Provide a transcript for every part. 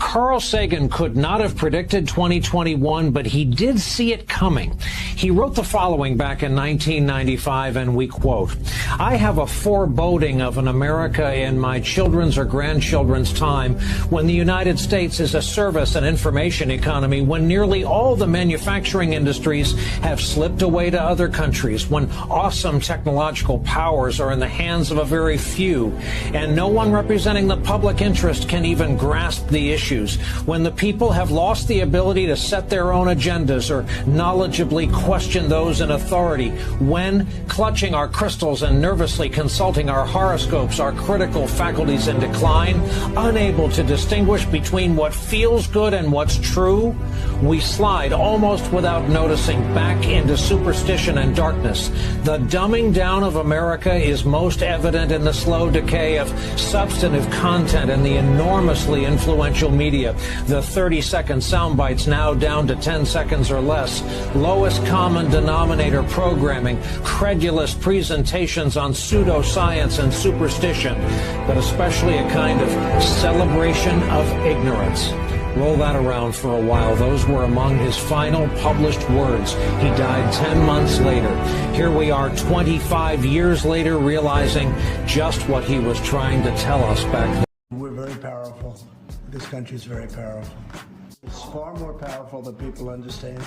Carl Sagan could not have predicted 2021, but he did see it coming. He wrote the following back in 1995, and we quote, "I have a foreboding of an America in my children's or grandchildren's time when the United States is a service and information economy, when nearly all the manufacturing industries have slipped away to other countries, when awesome technological powers are in the hands of a very few, and no one representing the public interest can even grasp the issues, when the people have lost the ability to set their own agendas or knowledgeably question those in authority, when, clutching our crystals and nervously consulting our horoscopes, our critical faculties in decline, unable to distinguish between what feels good and what's true, we slide almost without noticing back into superstition and darkness. The dumbing down of America is most evident in the slow decay of substantive content and the enormously influential media. The 30-second sound bites now down to 10 seconds or less. Lowest common denominator programming, credulous presentations on pseudoscience and superstition, but especially a kind of celebration of ignorance." Roll that around for a while. Those were among his final published words. He died 10 months later. Here we are 25 years later, realizing just what he was trying to tell us back then. We're very powerful. This country is very powerful. It's far more powerful than people understand.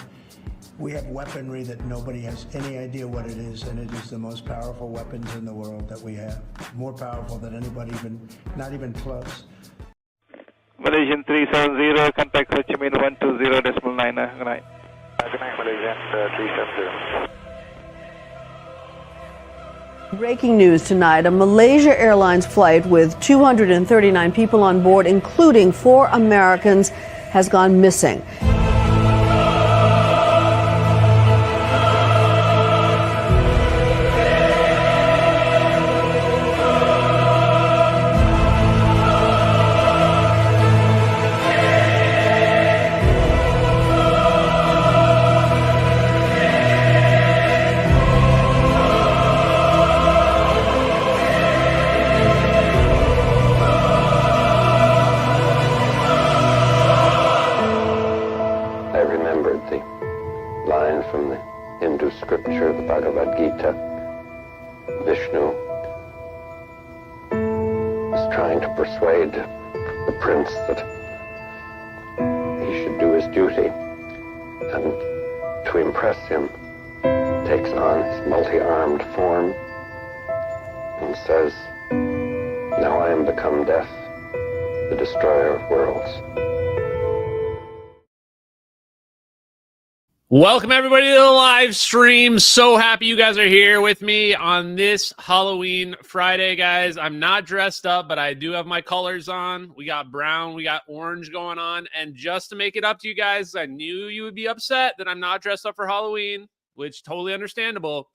We have weaponry that nobody has any idea what it is, and it is the most powerful weapons in the world that we have. More powerful than anybody, not even close. Malaysian 370, contact Ho Chi Minh 120.9. Good night. Good night, Malaysian 370. Breaking news tonight, a Malaysia Airlines flight with 239 people on board, including 4 Americans, has gone missing. From the Hindu scripture, the Bhagavad Gita. Vishnu is trying to persuade the prince that he should do his duty, and to impress him takes on his multi-armed form and says, "Now I am become death, the destroyer of worlds." Welcome, everybody, to the live stream. So happy you guys are here with me on this Halloween Friday, guys. I'm not dressed up, but I do have my colors on. We got brown, we got orange going on. And just to make it up to you guys, I knew you would be upset that I'm not dressed up for Halloween, which totally understandable.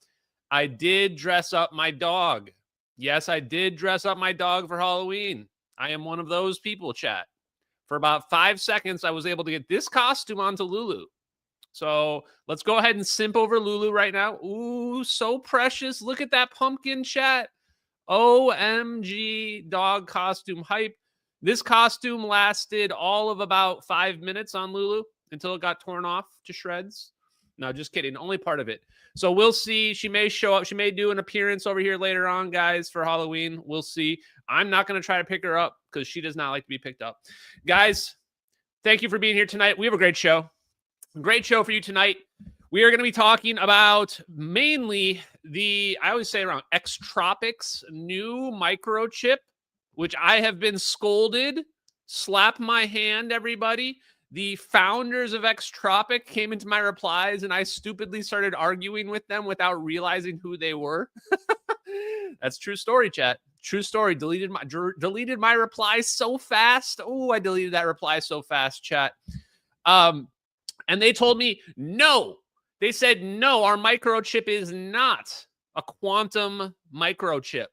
I did dress up my dog. Yes, I did dress up my dog for Halloween. I am one of those people, chat. For about 5 seconds, I was able to get this costume onto Lulu. So let's go ahead and simp over Lulu right now. Ooh, so precious. Look at that pumpkin, chat. OMG dog costume hype. This costume lasted all of about 5 minutes on Lulu until it got torn off to shreds. No, just kidding. Only part of it. So we'll see. She may show up. She may do an appearance over here later on, guys, for Halloween. We'll see. I'm not going to try to pick her up because she does not like to be picked up. Guys, thank you for being here tonight. We have a great show. Great show for you tonight. We are going to be talking about mainly I always say around Extropic's new microchip, which I have been scolded. Slap my hand, everybody. The founders of Extropic came into my replies, and I stupidly started arguing with them without realizing who they were. That's true story, chat. True story. Deleted my reply so fast. Oh, I deleted that reply so fast, chat. And they told me, no. They said, no, our microchip is not a quantum microchip.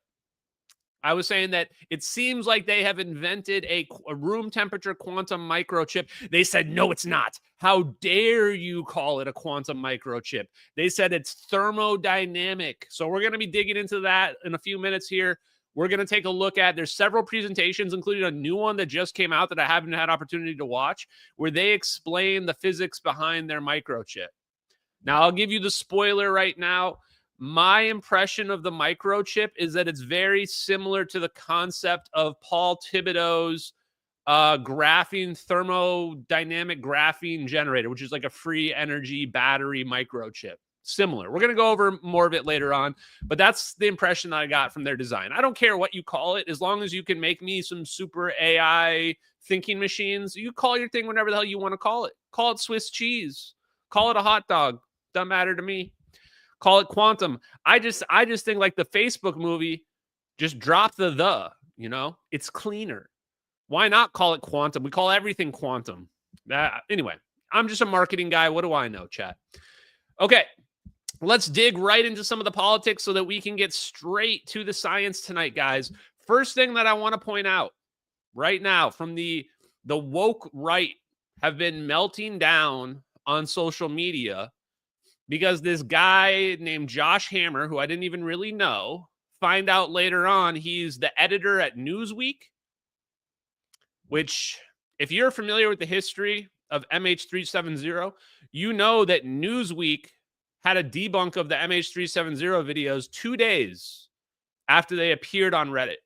I was saying that it seems like they have invented a room temperature quantum microchip. They said, no, it's not. How dare you call it a quantum microchip? They said it's thermodynamic. So we're going to be digging into that in a few minutes here. we're going to take a look at. There's several presentations, including a new one that just came out that I haven't had opportunity to watch, where they explain the physics behind their microchip. Now, I'll give you the spoiler right now. My impression of the microchip is that it's very similar to the concept of Paul Thibodeau's thermodynamic graphene generator, which is like a free energy battery microchip. Similar. We're going to go over more of it later on, but that's the impression that I got from their design. I don't care what you call it, as long as you can make me some super AI thinking machines. You call your thing whatever the hell you want to call it. Call it Swiss cheese. Call it a hot dog. Doesn't matter to me. Call it quantum. I just think like the Facebook movie, just drop the, you know, it's cleaner. Why not call it quantum? We call everything quantum. Anyway, I'm just a marketing guy. What do I know, chat? Okay, let's dig right into some of the politics so that we can get straight to the science tonight, guys. First thing that I want to point out right now from the woke right have been melting down on social media because this guy named Josh Hammer, who I didn't even really know, find out later on he's the editor at Newsweek, which, if you're familiar with the history of MH370, you know that Newsweek had a debunk of the MH370 videos 2 days after they appeared on Reddit.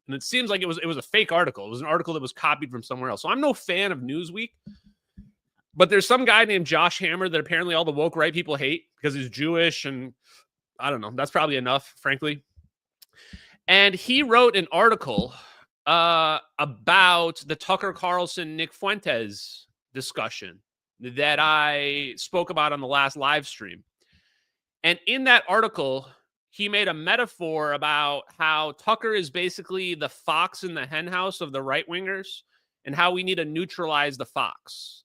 And it seems like it was a fake article. It was an article that was copied from somewhere else. So I'm no fan of Newsweek. But there's some guy named Josh Hammer that apparently all the woke right people hate because he's Jewish, and I don't know. That's probably enough, frankly. And he wrote an article about the Tucker Carlson, Nick Fuentes discussion that I spoke about on the last live stream. And in that article, he made a metaphor about how Tucker is basically the fox in the henhouse of the right-wingers and how we need to neutralize the fox.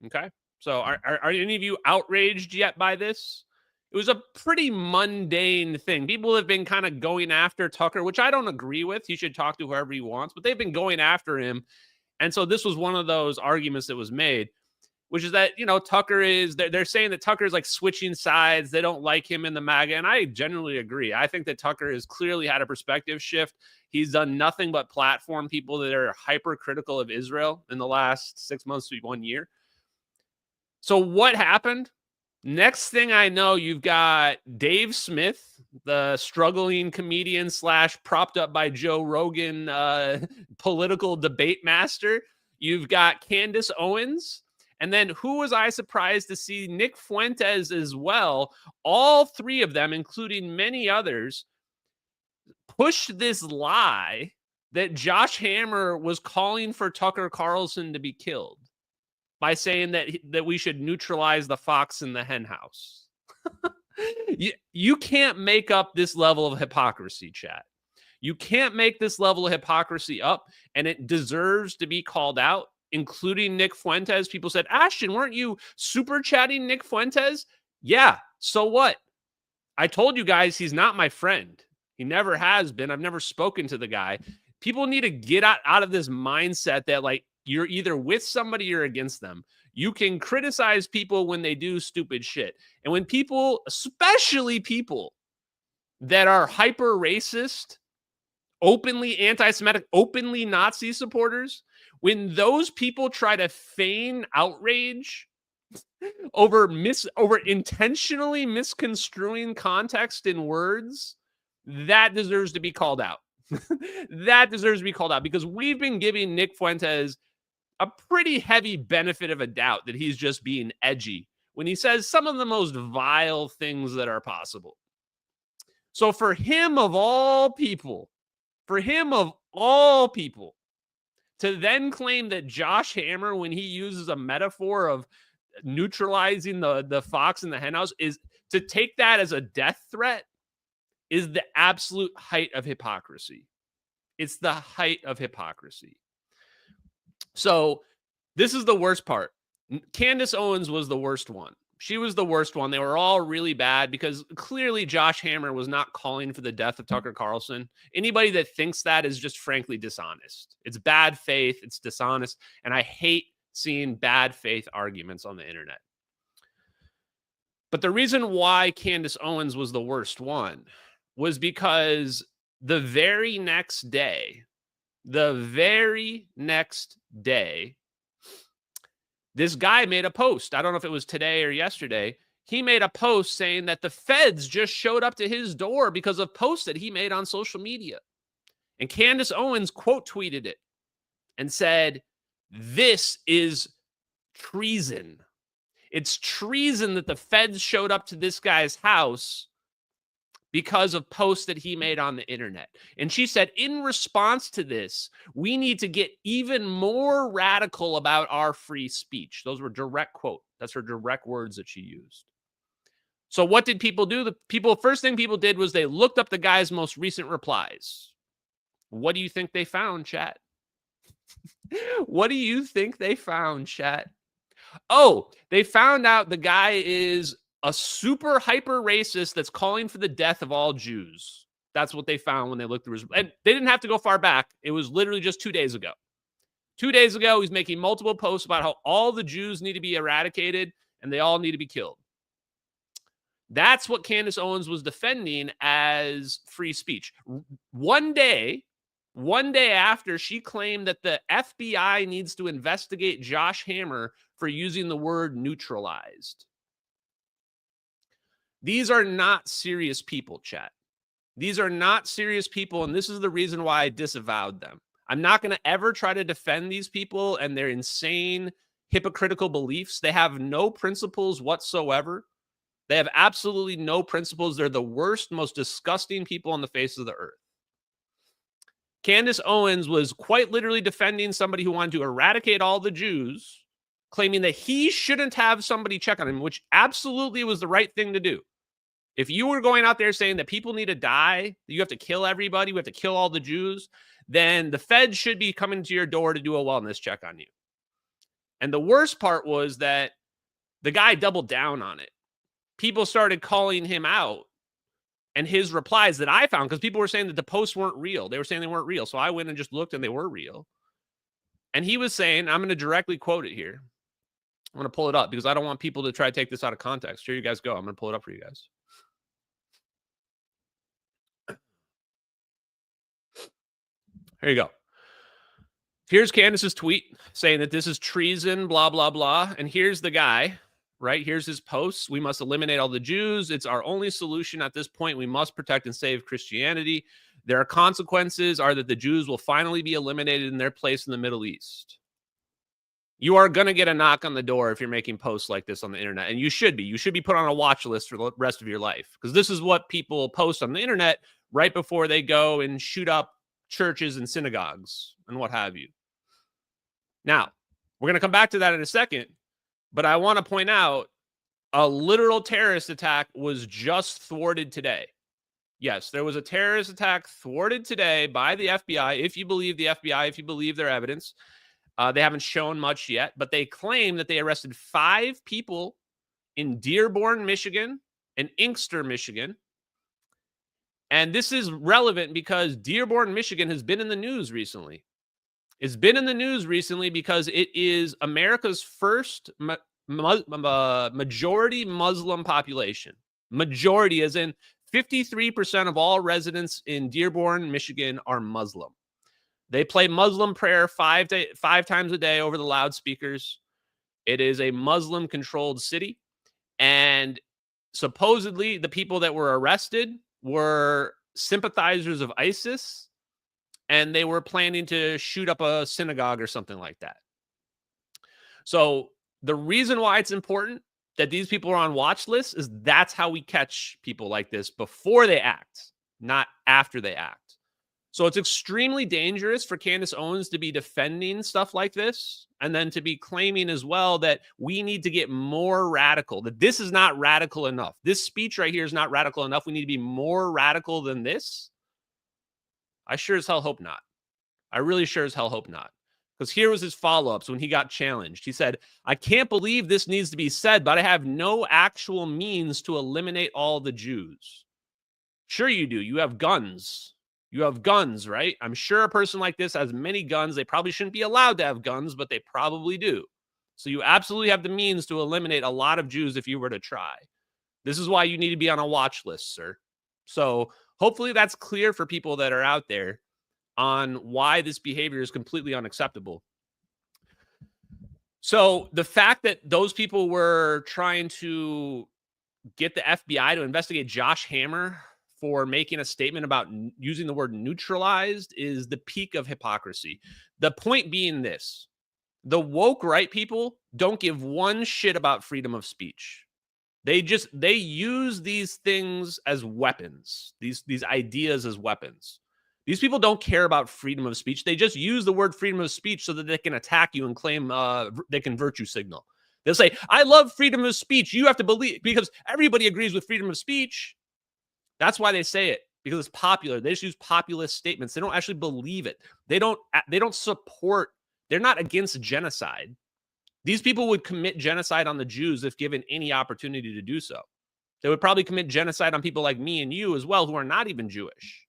Okay, so are any of you outraged yet by this? It was a pretty mundane thing. People have been kind of going after Tucker, which I don't agree with. He should talk to whoever he wants, but they've been going after him. And so this was one of those arguments that was made, which is that, you know, Tucker is, they're saying that Tucker is like switching sides. They don't like him in the MAGA. And I generally agree. I think that Tucker has clearly had a perspective shift. He's done nothing but platform people that are hypercritical of Israel in the last 6 months to 1 year. So what happened? Next thing I know, you've got Dave Smith, the struggling comedian / propped up by Joe Rogan political debate master. You've got Candace Owens. And then who was I surprised to see? Nick Fuentes as well. All three of them, including many others, pushed this lie that Josh Hammer was calling for Tucker Carlson to be killed by saying that we should neutralize the fox in the henhouse. You can't make up this level of hypocrisy, chat. You can't make this level of hypocrisy up, and it deserves to be called out, including Nick Fuentes. People said, Ashton, weren't you super chatting Nick Fuentes? Yeah, so what? I told you guys he's not my friend. He never has been. I've never spoken to the guy. People need to get out of this mindset that, like, you're either with somebody or against them. You can criticize people when they do stupid shit. And when people, especially people that are hyper racist, openly anti-Semitic, openly Nazi supporters, when those people try to feign outrage over intentionally misconstruing context in words, that deserves to be called out. That deserves to be called out because we've been giving Nick Fuentes a pretty heavy benefit of a doubt that he's just being edgy when he says some of the most vile things that are possible. So for him of all people, to then claim that Josh Hammer, when he uses a metaphor of neutralizing the fox in the henhouse, is to take that as a death threat, is the absolute height of hypocrisy. It's the height of hypocrisy. So this is the worst part. Candace Owens was the worst one. She was the worst one. They were all really bad because clearly Josh Hammer was not calling for the death of Tucker Carlson. Anybody that thinks that is just frankly dishonest. It's bad faith. It's dishonest. And I hate seeing bad faith arguments on the internet. But the reason why Candace Owens was the worst one was because the very next day, this guy made a post. I don't know if it was today or yesterday. He made a post saying that the feds just showed up to his door because of posts that he made on social media. And Candace Owens quote tweeted it and said, "This is treason. It's treason that the feds showed up to this guy's house because of posts that he made on the internet." And she said, in response to this, we need to get even more radical about our free speech. Those were direct quote. That's her direct words that she used. So what did people do? First thing people did was they looked up the guy's most recent replies. What do you think they found, chat? What do you think they found, chat? Oh, they found out the guy is a super hyper racist that's calling for the death of all Jews. That's what they found when they looked through his... And they didn't have to go far back. It was literally just 2 days ago. 2 days ago, he's making multiple posts about how all the Jews need to be eradicated and they all need to be killed. That's what Candace Owens was defending as free speech. One day after she claimed that the FBI needs to investigate Josh Hammer for using the word neutralized. These are not serious people, chat. These are not serious people, and this is the reason why I disavowed them. I'm not going to ever try to defend these people and their insane, hypocritical beliefs. They have no principles whatsoever. They have absolutely no principles. They're the worst, most disgusting people on the face of the earth. Candace Owens was quite literally defending somebody who wanted to eradicate all the Jews, claiming that he shouldn't have somebody check on him, which absolutely was the right thing to do. If you were going out there saying that people need to die, you have to kill everybody, we have to kill all the Jews, then the Fed should be coming to your door to do a wellness check on you. And the worst part was that the guy doubled down on it. People started calling him out, and his replies that I found, because people were saying that the posts weren't real. They were saying they weren't real. So I went and just looked and they were real. And he was saying, I'm going to directly quote it here. I'm going to pull it up because I don't want people to try to take this out of context. Here you guys go. I'm going to pull it up for you guys. Here you go. Here's Candace's tweet saying that this is treason, blah, blah, blah. And here's the guy. Right? Here's his posts. We must eliminate all the Jews. It's our only solution at this point. We must protect and save Christianity. There are consequences are that the Jews will finally be eliminated in their place in the Middle East. You are going to get a knock on the door if you're making posts like this on the internet. And you should be. You should be put on a watch list for the rest of your life. Because this is what people post on the internet right before they go and shoot up churches and synagogues and what have you. Now, we're going to come back to that in a second. But I want to point out a literal terrorist attack was just thwarted today. Yes, there was a terrorist attack thwarted today by the FBI. If you believe the FBI, if you believe their evidence, they haven't shown much yet, but they claim that they arrested 5 people in Dearborn, Michigan, and Inkster, Michigan. And this is relevant because Dearborn, Michigan has been in the news recently. It's been in the news recently because it is America's first majority Muslim population. Majority as in 53% of all residents in Dearborn, Michigan are Muslim. They play Muslim prayer 5 times a day over the loudspeakers. It is a Muslim-controlled city. And supposedly the people that were arrested were sympathizers of ISIS, and they were planning to shoot up a synagogue or something like that. So the reason why it's important that these people are on watch lists is that's how we catch people like this before they act, not after they act. So it's extremely dangerous for Candace Owens to be defending stuff like this and then to be claiming as well that we need to get more radical, that this is not radical enough. This speech right here is not radical enough. We need to be more radical than this. I sure as hell hope not. I really sure as hell hope not. Because here was his follow-ups when he got challenged. He said, I can't believe this needs to be said, but I have no actual means to eliminate all the Jews. Sure you do. You have guns. You have guns, right? I'm sure a person like this has many guns. They probably shouldn't be allowed to have guns, but they probably do. So you absolutely have the means to eliminate a lot of Jews if you were to try. This is why you need to be on a watch list, sir. So hopefully that's clear for people that are out there on why this behavior is completely unacceptable. So the fact that those people were trying to get the FBI to investigate Josh Hammer for making a statement about using the word neutralized is the peak of hypocrisy. The point being this: the woke right people don't give one shit about freedom of speech. They use these things as weapons, these ideas as weapons. These people don't care about freedom of speech. They just use the word freedom of speech so that they can attack you and claim they can virtue signal. They'll say, I love freedom of speech. You have to believe, because everybody agrees with freedom of speech. That's why they say it, because it's popular. They just use populist statements. They don't actually believe it. They don't support, they're not against genocide. These people would commit genocide on the Jews if given any opportunity to do so. They would probably commit genocide on people like me and you as well, who are not even Jewish.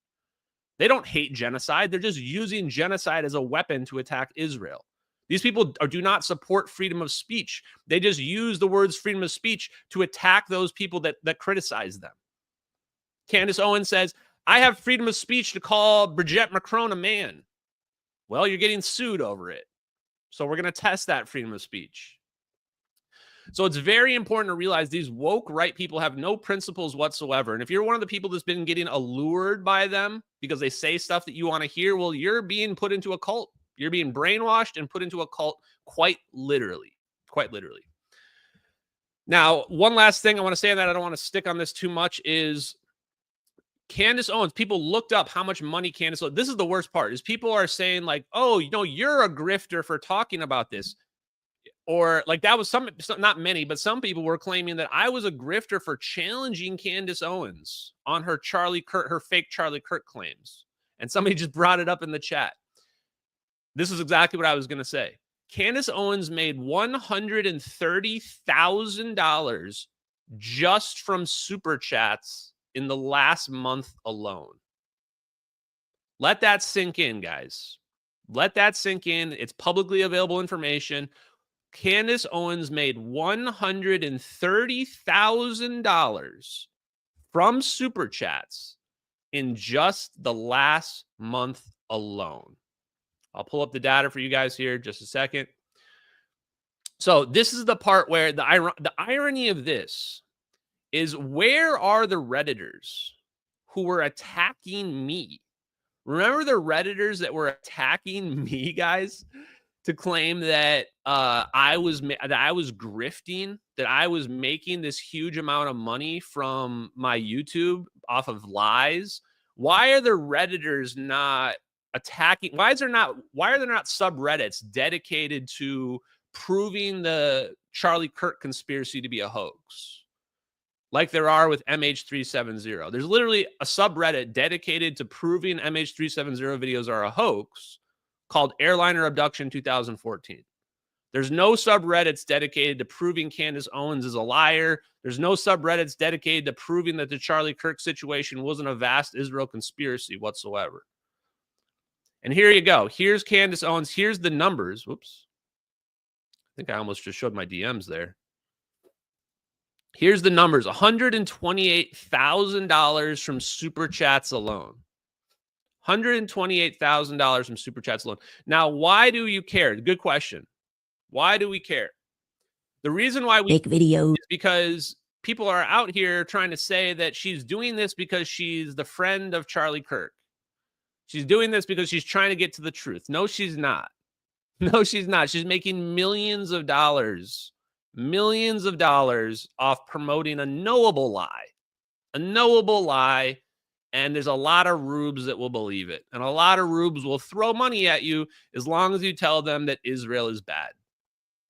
They don't hate genocide. They're just using genocide as a weapon to attack Israel. These people do not support freedom of speech. They just use the words freedom of speech to attack those people that criticize them. Candace Owens says, I have freedom of speech to call Brigitte Macron a man. Well, you're getting sued over it. So we're going to test that freedom of speech. So it's very important to realize these woke right people have no principles whatsoever. And if you're one of the people that's been getting allured by them because they say stuff that you want to hear, well, you're being put into a cult. You're being brainwashed and put into a cult quite literally. Quite literally. Now, one last thing I want to say on that, I don't want to stick on this too much, is Candace Owens. People looked up how much money Candace Owens. This is the worst part, is people are saying like, oh, you're a grifter for talking about this. Or like that was not many, but some people were claiming that I was a grifter for challenging Candace Owens on her fake Charlie Kirk claims. And somebody just brought it up in the chat. This is exactly what I was going to say. Candace Owens made $130,000 just from super chats in the last month alone. Let that sink in, guys. Let that sink in. It's publicly available information. Candace Owens made $130,000 from super chats in just the last month alone. I'll pull up the data for you guys here just a second. So this is the part where the irony of this is, where are the Redditors who were attacking me? Remember the Redditors that were attacking me, guys, to claim that I was grifting, that I was making this huge amount of money from my YouTube off of lies? Why are the Redditors not attacking? Why are there not subreddits dedicated to proving the Charlie Kirk conspiracy to be a hoax, like there are with MH370? There's literally a subreddit dedicated to proving MH370 videos are a hoax called Airliner Abduction 2014. There's no subreddits dedicated to proving Candace Owens is a liar. There's no subreddits dedicated to proving that the Charlie Kirk situation wasn't a vast Israel conspiracy whatsoever. And here you go. Here's Candace Owens. Here's the numbers. Whoops. I think I almost just showed my DMs there. Here's the numbers. $128,000 from super chats alone. $128,000 from super chats alone. Now, why do you care? Good question. Why do we care? The reason why we make videos is because people are out here trying to say that she's doing this because she's the friend of Charlie Kirk. She's doing this because she's trying to get to the truth. No, she's not. No, she's not. She's making millions of dollars off promoting a knowable lie. A knowable lie. And there's a lot of rubes that will believe it. And a lot of rubes will throw money at you as long as you tell them that Israel is bad.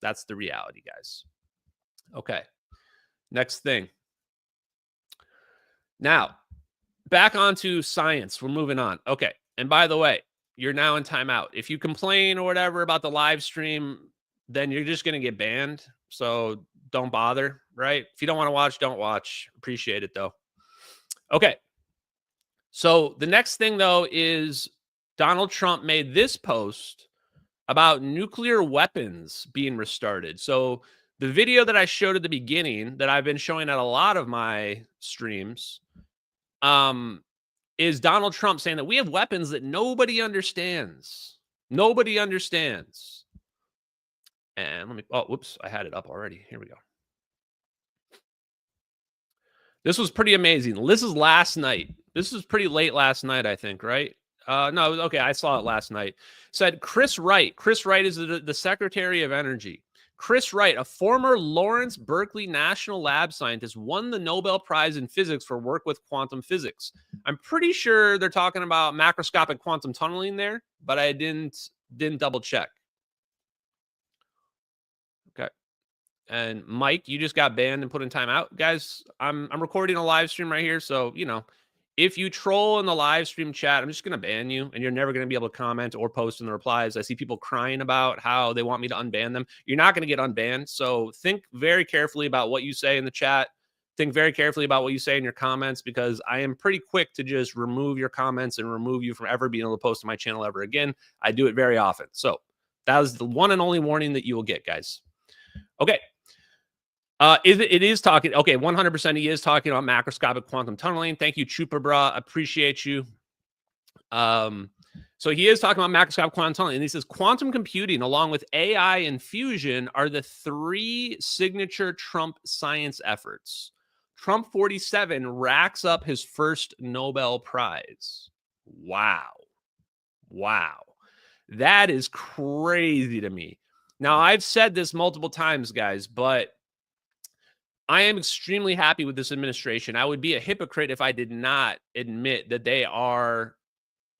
That's the reality, guys. Okay. Next thing. Now, back onto science. We're moving on. Okay. And by the way, you're now in timeout. If you complain or whatever about the live stream, then you're just going to get banned. So don't bother, right? If you don't want to watch, don't watch. Appreciate it, though. Okay. So the next thing, though, is Donald Trump made this post about nuclear weapons being restarted. So the video that I showed at the beginning that I've been showing at a lot of my streams, is Donald Trump saying that we have weapons that nobody understands. Nobody understands. And let me, oh, whoops, I had it up already. Here we go. This was pretty amazing. This is last night. This was pretty late last night, I think, right? No, okay, I saw it last night. Said Chris Wright. Chris Wright is the Secretary of Energy. Chris Wright, a former Lawrence Berkeley National Lab scientist, won the Nobel Prize in Physics for work with quantum physics. I'm pretty sure they're talking about macroscopic quantum tunneling there, but I didn't double check. Okay. And Mike, you just got banned and put in timeout. Guys, I'm recording a live stream right here, so, you know, if you troll in the live stream chat, I'm just going to ban you, and you're never going to be able to comment or post in the replies. I see people crying about how they want me to unban them. You're not going to get unbanned, so think very carefully about what you say in the chat. Think very carefully about what you say in your comments, because I am pretty quick to just remove your comments and remove you from ever being able to post to my channel ever again. I do it very often. So that was the one and only warning that you will get, guys. Okay. It is talking, okay, 100% he is talking about macroscopic quantum tunneling. Thank you, Trooper Bra. Appreciate you. So he is talking about macroscopic quantum tunneling, and he says quantum computing along with AI and fusion are the three signature Trump science efforts. Trump 47 racks up his first Nobel Prize. Wow. Wow. That is crazy to me. Now, I've said this multiple times, guys, but I am extremely happy with this administration. I would be a hypocrite if I did not admit that they are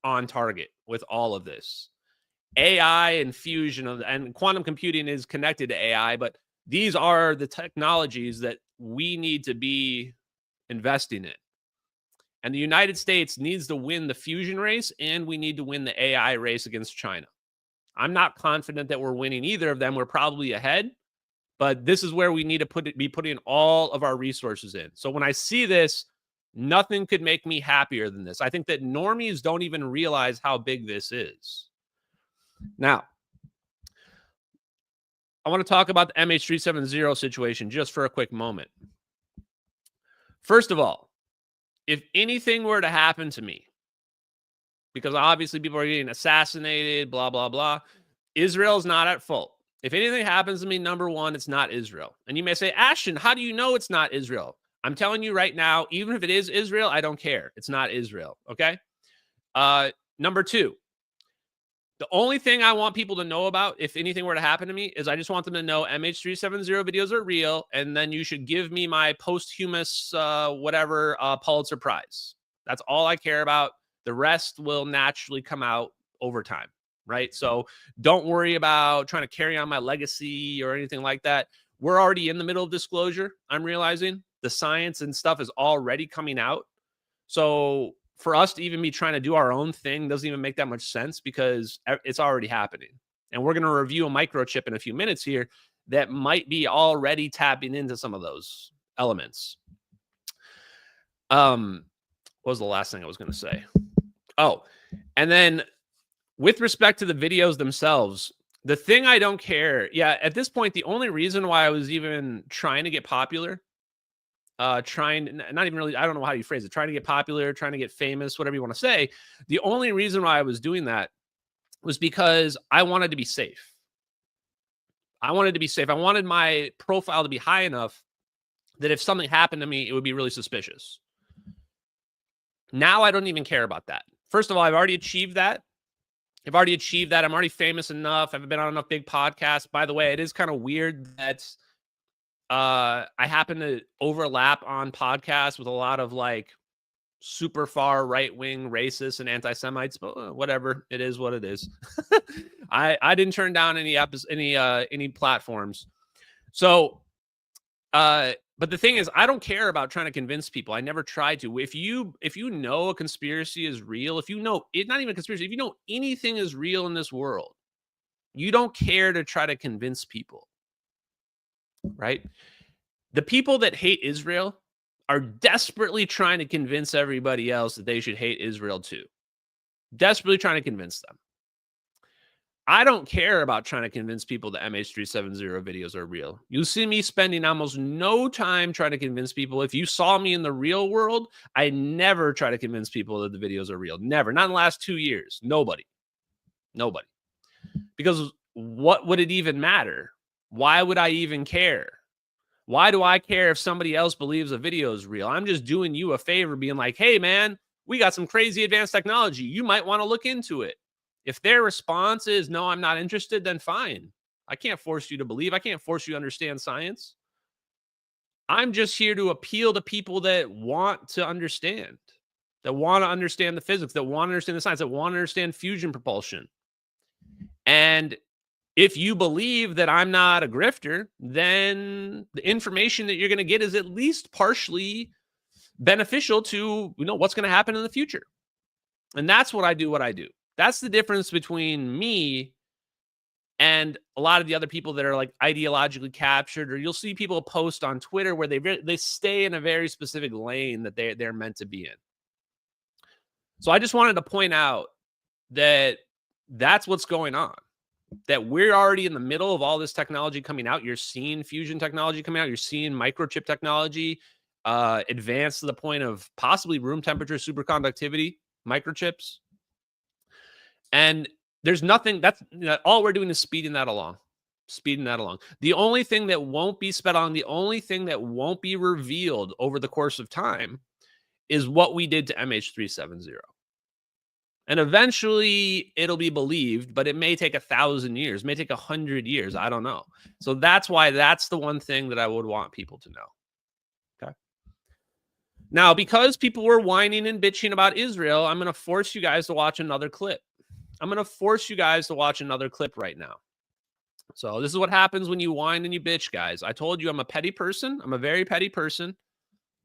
on target with all of this. AI and fusion and quantum computing is connected to AI, but these are the technologies that we need to be investing in. And the United States needs to win the fusion race, and we need to win the AI race against China. I'm not confident that we're winning either of them. We're probably ahead. But this is where we need to be putting all of our resources in. So when I see this, nothing could make me happier than this. I think that normies don't even realize how big this is. Now, I want to talk about the MH370 situation just for a quick moment. First of all, if anything were to happen to me, because obviously people are getting assassinated, blah, blah, blah, Israel's not at fault. If anything happens to me, number one, it's not Israel. And you may say, Ashton, how do you know it's not Israel? I'm telling you right now, even if it is Israel, I don't care. It's not Israel, okay? Number two, the only thing I want people to know about, if anything were to happen to me, is I just want them to know MH370 videos are real, and then you should give me my posthumous Pulitzer Prize. That's all I care about. The rest will naturally come out over time. Right? So don't worry about trying to carry on my legacy or anything like that. We're already in the middle of disclosure. I'm realizing the science and stuff is already coming out. So for us to even be trying to do our own thing doesn't even make that much sense, because it's already happening. And we're going to review a microchip in a few minutes here that might be already tapping into some of those elements. What was the last thing I was going to say? Oh, and then with respect to the videos themselves, the thing I don't care, at this point, the only reason why I was even trying to get popular, not even really, I don't know how you phrase it, trying to get popular, trying to get famous, whatever you want to say, the only reason why I was doing that was because I wanted to be safe. I wanted to be safe. I wanted my profile to be high enough that if something happened to me, it would be really suspicious. Now I don't even care about that. First of all, I've already achieved that. I'm already famous enough. I've been on enough big podcasts. By the way, it is kind of weird that I happen to overlap on podcasts with a lot of like super far right-wing racists and anti-Semites, but whatever. It is what it is. I didn't turn down any platforms. So, but the thing is, I don't care about trying to convince people. I never tried to. If you know a conspiracy is real, if you know it's not even a conspiracy, if you know anything is real in this world, you don't care to try to convince people, right? The people that hate Israel are desperately trying to convince everybody else that they should hate Israel too. Desperately trying to convince them. I don't care about trying to convince people that MH370 videos are real. You see me spending almost no time trying to convince people. If you saw me in the real world, I never try to convince people that the videos are real. Never. Not in the last 2 years. Nobody. Because what would it even matter? Why would I even care? Why do I care if somebody else believes a video is real? I'm just doing you a favor being like, hey, man, we got some crazy advanced technology. You might want to look into it. If their response is, no, I'm not interested, then fine. I can't force you to believe. I can't force you to understand science. I'm just here to appeal to people that want to understand, that want to understand the physics, that want to understand the science, that want to understand fusion propulsion. And if you believe that I'm not a grifter, then the information that you're going to get is at least partially beneficial to, what's going to happen in the future. And that's what I do. That's the difference between me and a lot of the other people that are like ideologically captured, or you'll see people post on Twitter where they stay in a very specific lane that they're meant to be in. So I just wanted to point out that that's what's going on, that we're already in the middle of all this technology coming out. You're seeing fusion technology coming out. You're seeing microchip technology advance to the point of possibly room temperature superconductivity microchips. And there's nothing all we're doing is speeding that along. The only thing that won't be sped on, the only thing that won't be revealed over the course of time is what we did to MH370. And eventually it'll be believed, but it may take 1,000 years, may take 100 years. I don't know. So that's why that's the one thing that I would want people to know. Okay. Now, because people were whining and bitching about Israel, I'm going to force you guys to watch another clip. Right now. So this is what happens when you whine and you bitch, guys. I told you I'm a petty person. I'm a very petty person.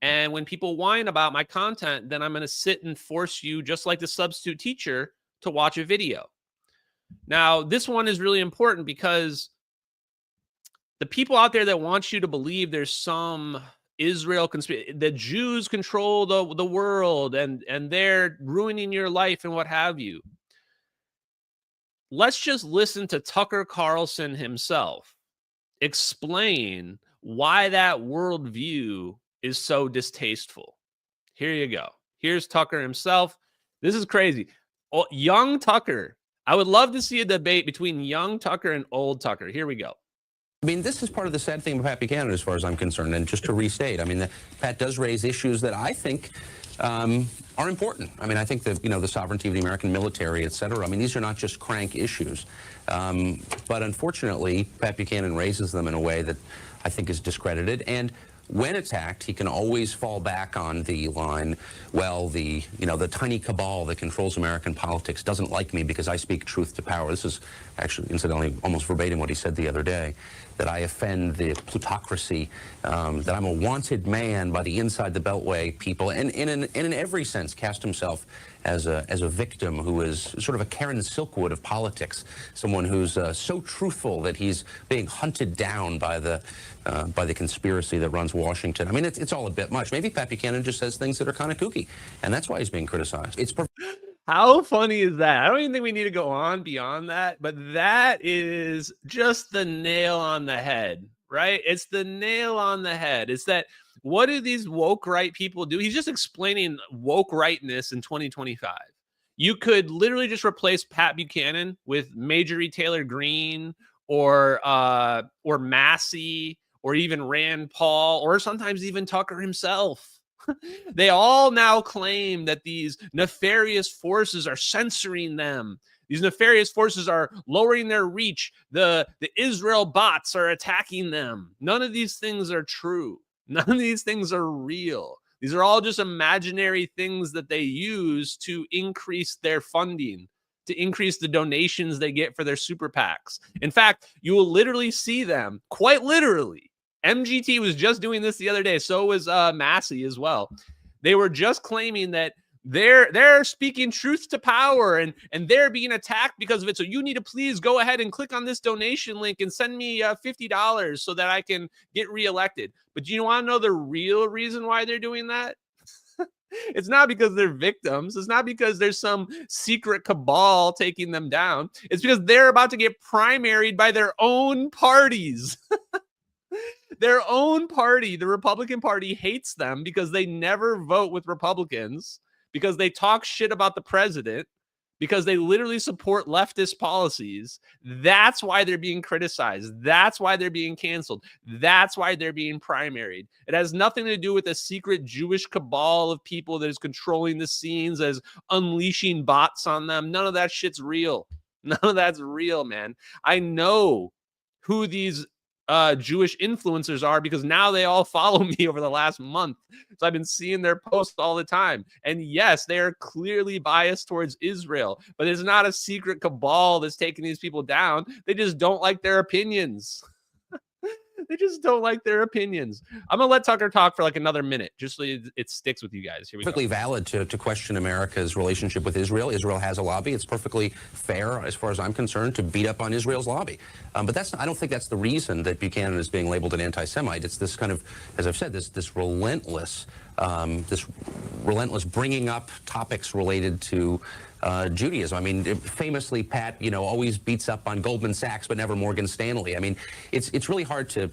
And when people whine about my content, then I'm going to sit and force you, just like the substitute teacher, to watch a video. Now, this one is really important because the people out there that want you to believe there's some Israel conspiracy, the Jews control the world and they're ruining your life and what have you. Let's just listen to Tucker Carlson himself explain why that worldview is so distasteful. Here you go. Here's Tucker himself. This is crazy. Oh, young Tucker. I would love to see a debate between young Tucker and old Tucker. Here we go. I mean, this is part of the sad thing with Pat Buchanan, as far as I'm concerned. And just to restate, I mean, Pat does raise issues that I think are important. I mean, I think that, the sovereignty of the American military, et cetera. I mean, these are not just crank issues. But unfortunately, Pat Buchanan raises them in a way that I think is discredited. And when attacked, he can always fall back on the line, well, the tiny cabal that controls American politics doesn't like me because I speak truth to power. This is actually, incidentally, almost verbatim what he said the other day, that I offend the plutocracy, that I'm a wanted man by the inside the Beltway people, and in every sense cast himself as a victim who is sort of a Karen Silkwood of politics, someone who's so truthful that he's being hunted down by the conspiracy that runs Washington. I mean, it's all a bit much. Maybe Pat Buchanan just says things that are kind of kooky, and that's why he's being criticized. How funny is that? I don't even think we need to go on beyond that, but that is just the nail on the head, right? It's the nail on the head. It's that, what do these woke right people do? He's just explaining woke rightness in 2025. You could literally just replace Pat Buchanan with Marjorie Taylor Greene or Massey or even Rand Paul or sometimes even Tucker himself. They all now claim that these nefarious forces are censoring them. These nefarious forces are lowering their reach. The Israel bots are attacking them. None of these things are true. None of these things are real. These are all just imaginary things that they use to increase their funding, to increase the donations they get for their super PACs. In fact, you will literally see them, quite literally. MGT was just doing this the other day. So was Massey as well. They were just claiming that they're speaking truth to power and they're being attacked because of it. So you need to please go ahead and click on this donation link and send me $50 so that I can get reelected. But do you want to know the real reason why they're doing that? It's not because they're victims. It's not because there's some secret cabal taking them down. It's because they're about to get primaried by their own parties. Their own party, the Republican Party, hates them because they never vote with Republicans, because they talk shit about the president, because they literally support leftist policies. That's why they're being criticized. That's why they're being canceled. That's why they're being primaried. It has nothing to do with a secret Jewish cabal of people that is controlling the scenes, as unleashing bots on them. None of that shit's real. None of that's real, man. I know who these Jewish influencers are because now they all follow me over the last month. So I've been seeing their posts all the time. And yes, they are clearly biased towards Israel, but it's not a secret cabal that's taking these people down. They just don't like their opinions. They just don't like their opinions. I'm going to let Tucker talk for like another minute, just so it sticks with you guys. Here we go. Perfectly valid to question America's relationship with Israel. Israel has a lobby. It's perfectly fair, as far as I'm concerned, to beat up on Israel's lobby. But I don't think that's the reason that Buchanan is being labeled an anti-Semite. It's this kind of, as I've said, this relentless bringing up topics related to Judaism. I mean, famously, Pat, always beats up on Goldman Sachs, but never Morgan Stanley. I mean, it's really hard to.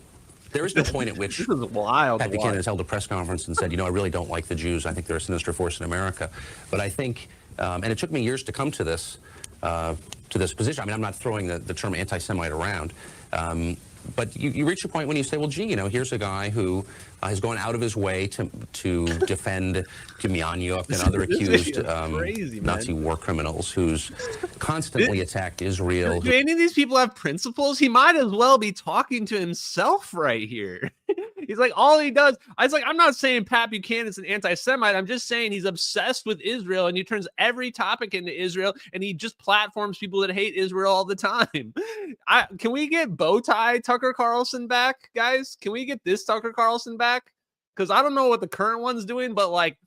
There is no point at which this is wild, Pat Buchanan has held a press conference and said, I really don't like the Jews. I think they're a sinister force in America. But I think, and it took me years to come to this position. I mean, I'm not throwing the term anti-Semite around. But you reach a point when you say, well, gee, here's a guy who has gone out of his way to defend Demyanyuk and other accused Nazi war criminals who's constantly attacked Israel. Do any of these people have principles? He might as well be talking to himself right here. He's like, all he does, I'm not saying Pat Buchanan's an anti-Semite. I'm just saying he's obsessed with Israel, and he turns every topic into Israel, and he just platforms people that hate Israel all the time. Can we get Bowtie Tucker Carlson back, guys? Can we get this Tucker Carlson back? Because I don't know what the current one's doing, but like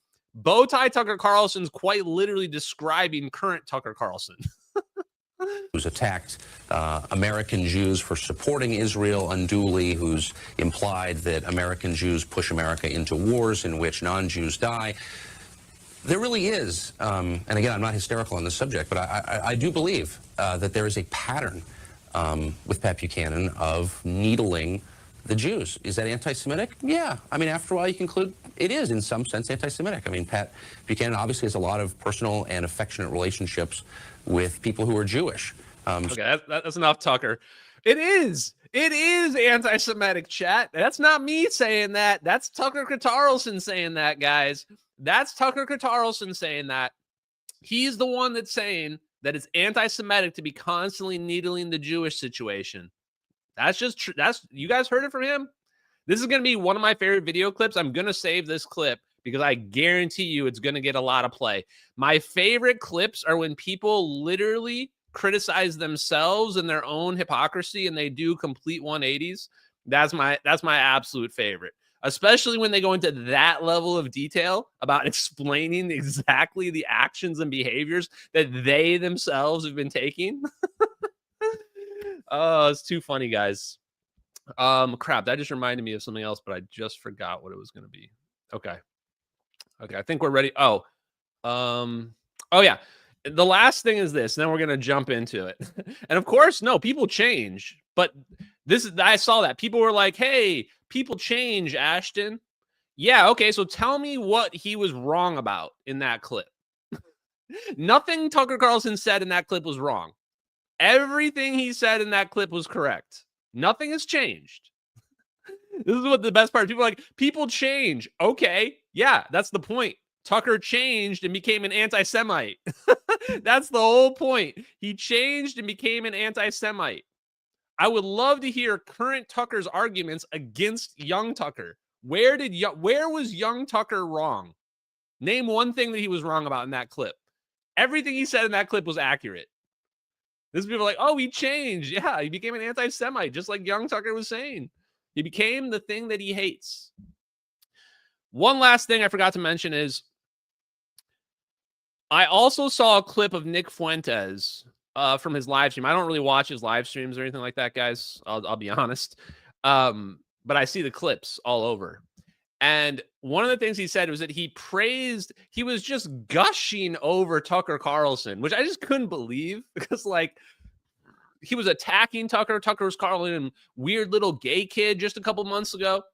Bowtie Tucker Carlson's quite literally describing current Tucker Carlson. Who's attacked American Jews for supporting Israel unduly, who's implied that American Jews push America into wars in which non-Jews die. There really is, and again, I'm not hysterical on this subject, but I do believe that there is a pattern with Pat Buchanan of needling the Jews. Is that anti-Semitic? Yeah. I mean, after a while, you conclude it is, in some sense, anti-Semitic. I mean, Pat Buchanan obviously has a lot of personal and affectionate relationships with people who are Jewish. Okay, that's enough, Tucker. It is anti-Semitic, chat. That's not me saying that. That's Tucker Carlson saying that, guys. That's Tucker Carlson saying that. He's the one that's saying that it's anti-Semitic to be constantly needling the Jewish situation. That's just you guys heard it from him. This is going to be one of my favorite video clips. I'm going to save this clip because I guarantee you it's going to get a lot of play. My favorite clips are when people literally criticize themselves and their own hypocrisy, and they do complete 180s. That's my absolute favorite, especially when they go into that level of detail about explaining exactly the actions and behaviors that they themselves have been taking. Oh, it's too funny, guys. Crap, that just reminded me of something else, but I just forgot what it was going to be. Okay, I think we're ready. Oh yeah. The last thing is this, and then we're going to jump into it. And of course, no, people change, but I saw that people were like, hey, people change, Ashton. Yeah. Okay. So tell me what he was wrong about in that clip. Nothing Tucker Carlson said in that clip was wrong. Everything he said in that clip was correct. Nothing has changed. This is what the best part. People are like, people change. Okay. Yeah, that's the point. Tucker changed and became an anti-Semite. That's the whole point. He changed and became an anti-Semite. I would love to hear current Tucker's arguments against young Tucker. Where was young Tucker wrong? Name one thing that he was wrong about in that clip. Everything he said in that clip was accurate. This people are like, oh, he changed. Yeah, he became an anti-Semite, just like young Tucker was saying. He became the thing that he hates. One last thing I forgot to mention is I also saw a clip of Nick Fuentes from his live stream. I don't really watch his live streams or anything like that, guys. I'll be honest. But I see the clips all over. And one of the things he said was that he was just gushing over Tucker Carlson, which I just couldn't believe because, like, he was attacking Tucker. Tucker was calling him weird little gay kid just a couple months ago.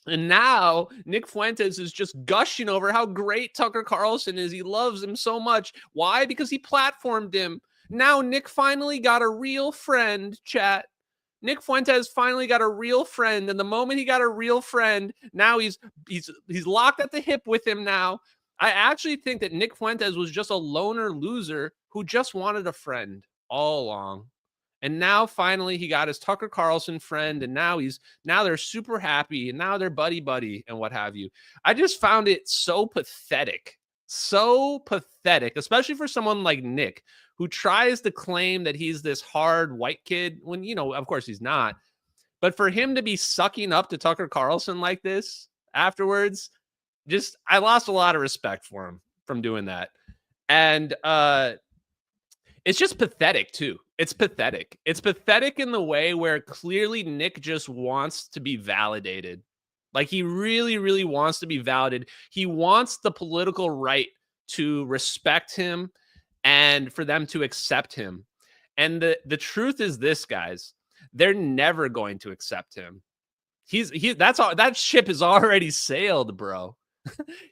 And now Nick Fuentes is just gushing over how great Tucker Carlson is. He loves him so much. Why? Because he platformed him. Now Nick finally got a real friend, chat. Nick Fuentes finally got a real friend, and the moment he got a real friend, now he's locked at the hip with him now. I actually think that Nick Fuentes was just a loner loser who just wanted a friend all along. And now finally he got his Tucker Carlson friend, and now they're super happy, and now they're buddy and what have you. I just found it so pathetic, especially for someone like Nick, who tries to claim that he's this hard white kid when, you know, of course he's not. But for him to be sucking up to Tucker Carlson like this afterwards, I lost a lot of respect for him from doing that. And it's just pathetic too. It's pathetic. It's pathetic in the way where clearly Nick just wants to be validated. Like, he really, really wants to be validated. He wants the political right to respect him and for them to accept him. And the truth is this, guys, they're never going to accept him. That ship has already sailed, bro.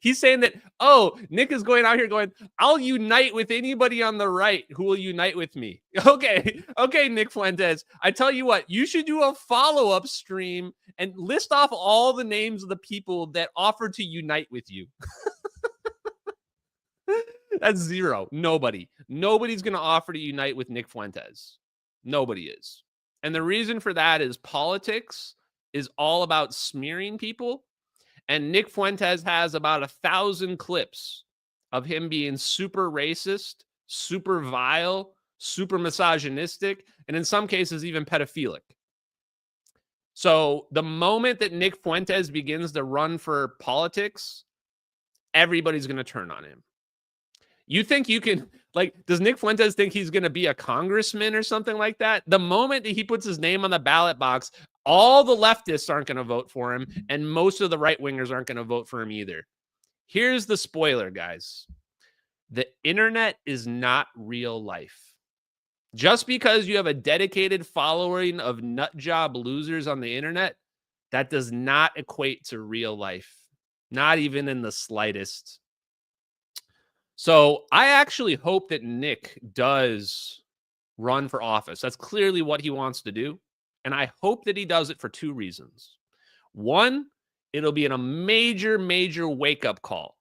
He's saying that, oh, Nick is going out here going, I'll unite with anybody on the right who will unite with me. Okay, Nick Fuentes, I tell you what, you should do a follow-up stream and list off all the names of the people that offered to unite with you. That's zero. Nobody's going to offer to unite with Nick Fuentes. Nobody is. And the reason for that is politics is all about smearing people. And Nick Fuentes has about 1,000 clips of him being super racist, super vile, super misogynistic, and in some cases even pedophilic. So the moment that Nick Fuentes begins to run for politics, everybody's going to turn on him. You think you can, like, does Nick Fuentes think he's going to be a congressman or something like that? The moment that he puts his name on the ballot box, all the leftists aren't going to vote for him, and most of the right-wingers aren't going to vote for him either. Here's the spoiler, guys. The internet is not real life. Just because you have a dedicated following of nutjob losers on the internet, that does not equate to real life. Not even in the slightest. So I actually hope that Nick does run for office. That's clearly what he wants to do. And I hope that he does it for two reasons. One, it'll be a major, major wake-up call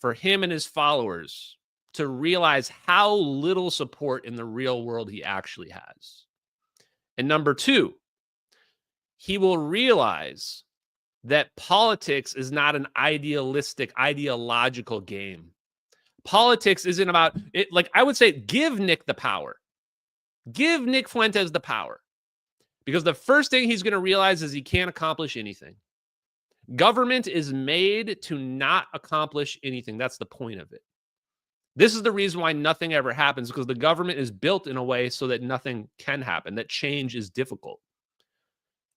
for him and his followers to realize how little support in the real world he actually has. And number two, he will realize that politics is not an ideological game. Politics isn't about it. Like, I would say, give Nick the power. Give Nick Fuentes the power. Because the first thing he's going to realize is he can't accomplish anything. Government is made to not accomplish anything. That's the point of it. This is the reason why nothing ever happens, because the government is built in a way so that nothing can happen, that change is difficult.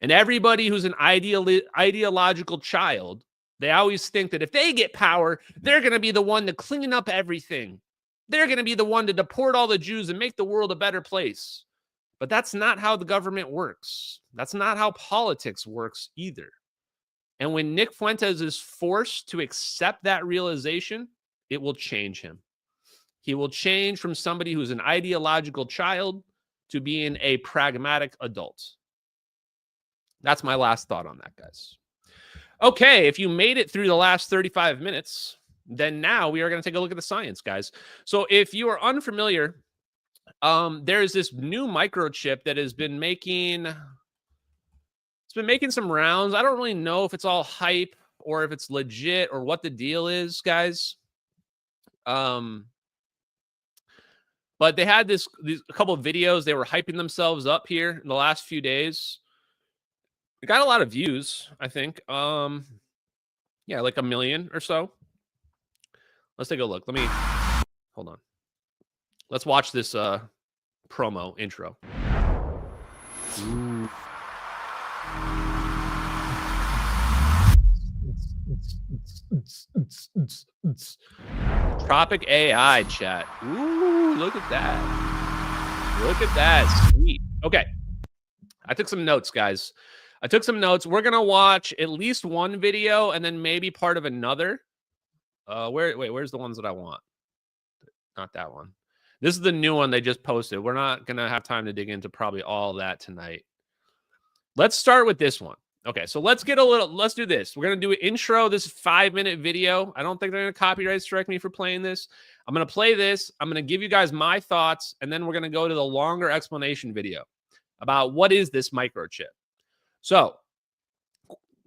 And everybody who's an ideological child, they always think that if they get power, they're going to be the one to clean up everything. They're going to be the one to deport all the Jews and make the world a better place. But that's not how the government works. That's not how politics works either. And when Nick Fuentes is forced to accept that realization, it will change him. He will change from somebody who's an ideological child to being a pragmatic adult. That's my last thought on that, guys. Okay, if you made it through the last 35 minutes, then now we are going to take a look at the science, guys. So if you are unfamiliar, there's this new microchip that has been making some rounds. I don't really know if it's all hype or if it's legit or what the deal is, guys. But they had a couple of videos. They were hyping themselves up here in the last few days. It got a lot of views, I think. Yeah, like 1 million or so. Let's take a look. Hold on. Let's watch this promo intro. Tropic AI chat. Ooh, look at that. Look at that. Sweet. Okay. I took some notes, guys. I took some notes. We're going to watch at least one video and then maybe part of another. Where's the ones that I want? Not that one. This is the new one they just posted. We're not going to have time to dig into probably all of that tonight. Let's start with this one. Okay, so let's do this. We're going to do an intro. This 5-minute video. I don't think they're going to copyright strike me for playing this. I'm going to play this. I'm going to give you guys my thoughts, and then we're going to go to the longer explanation video about what is this microchip. So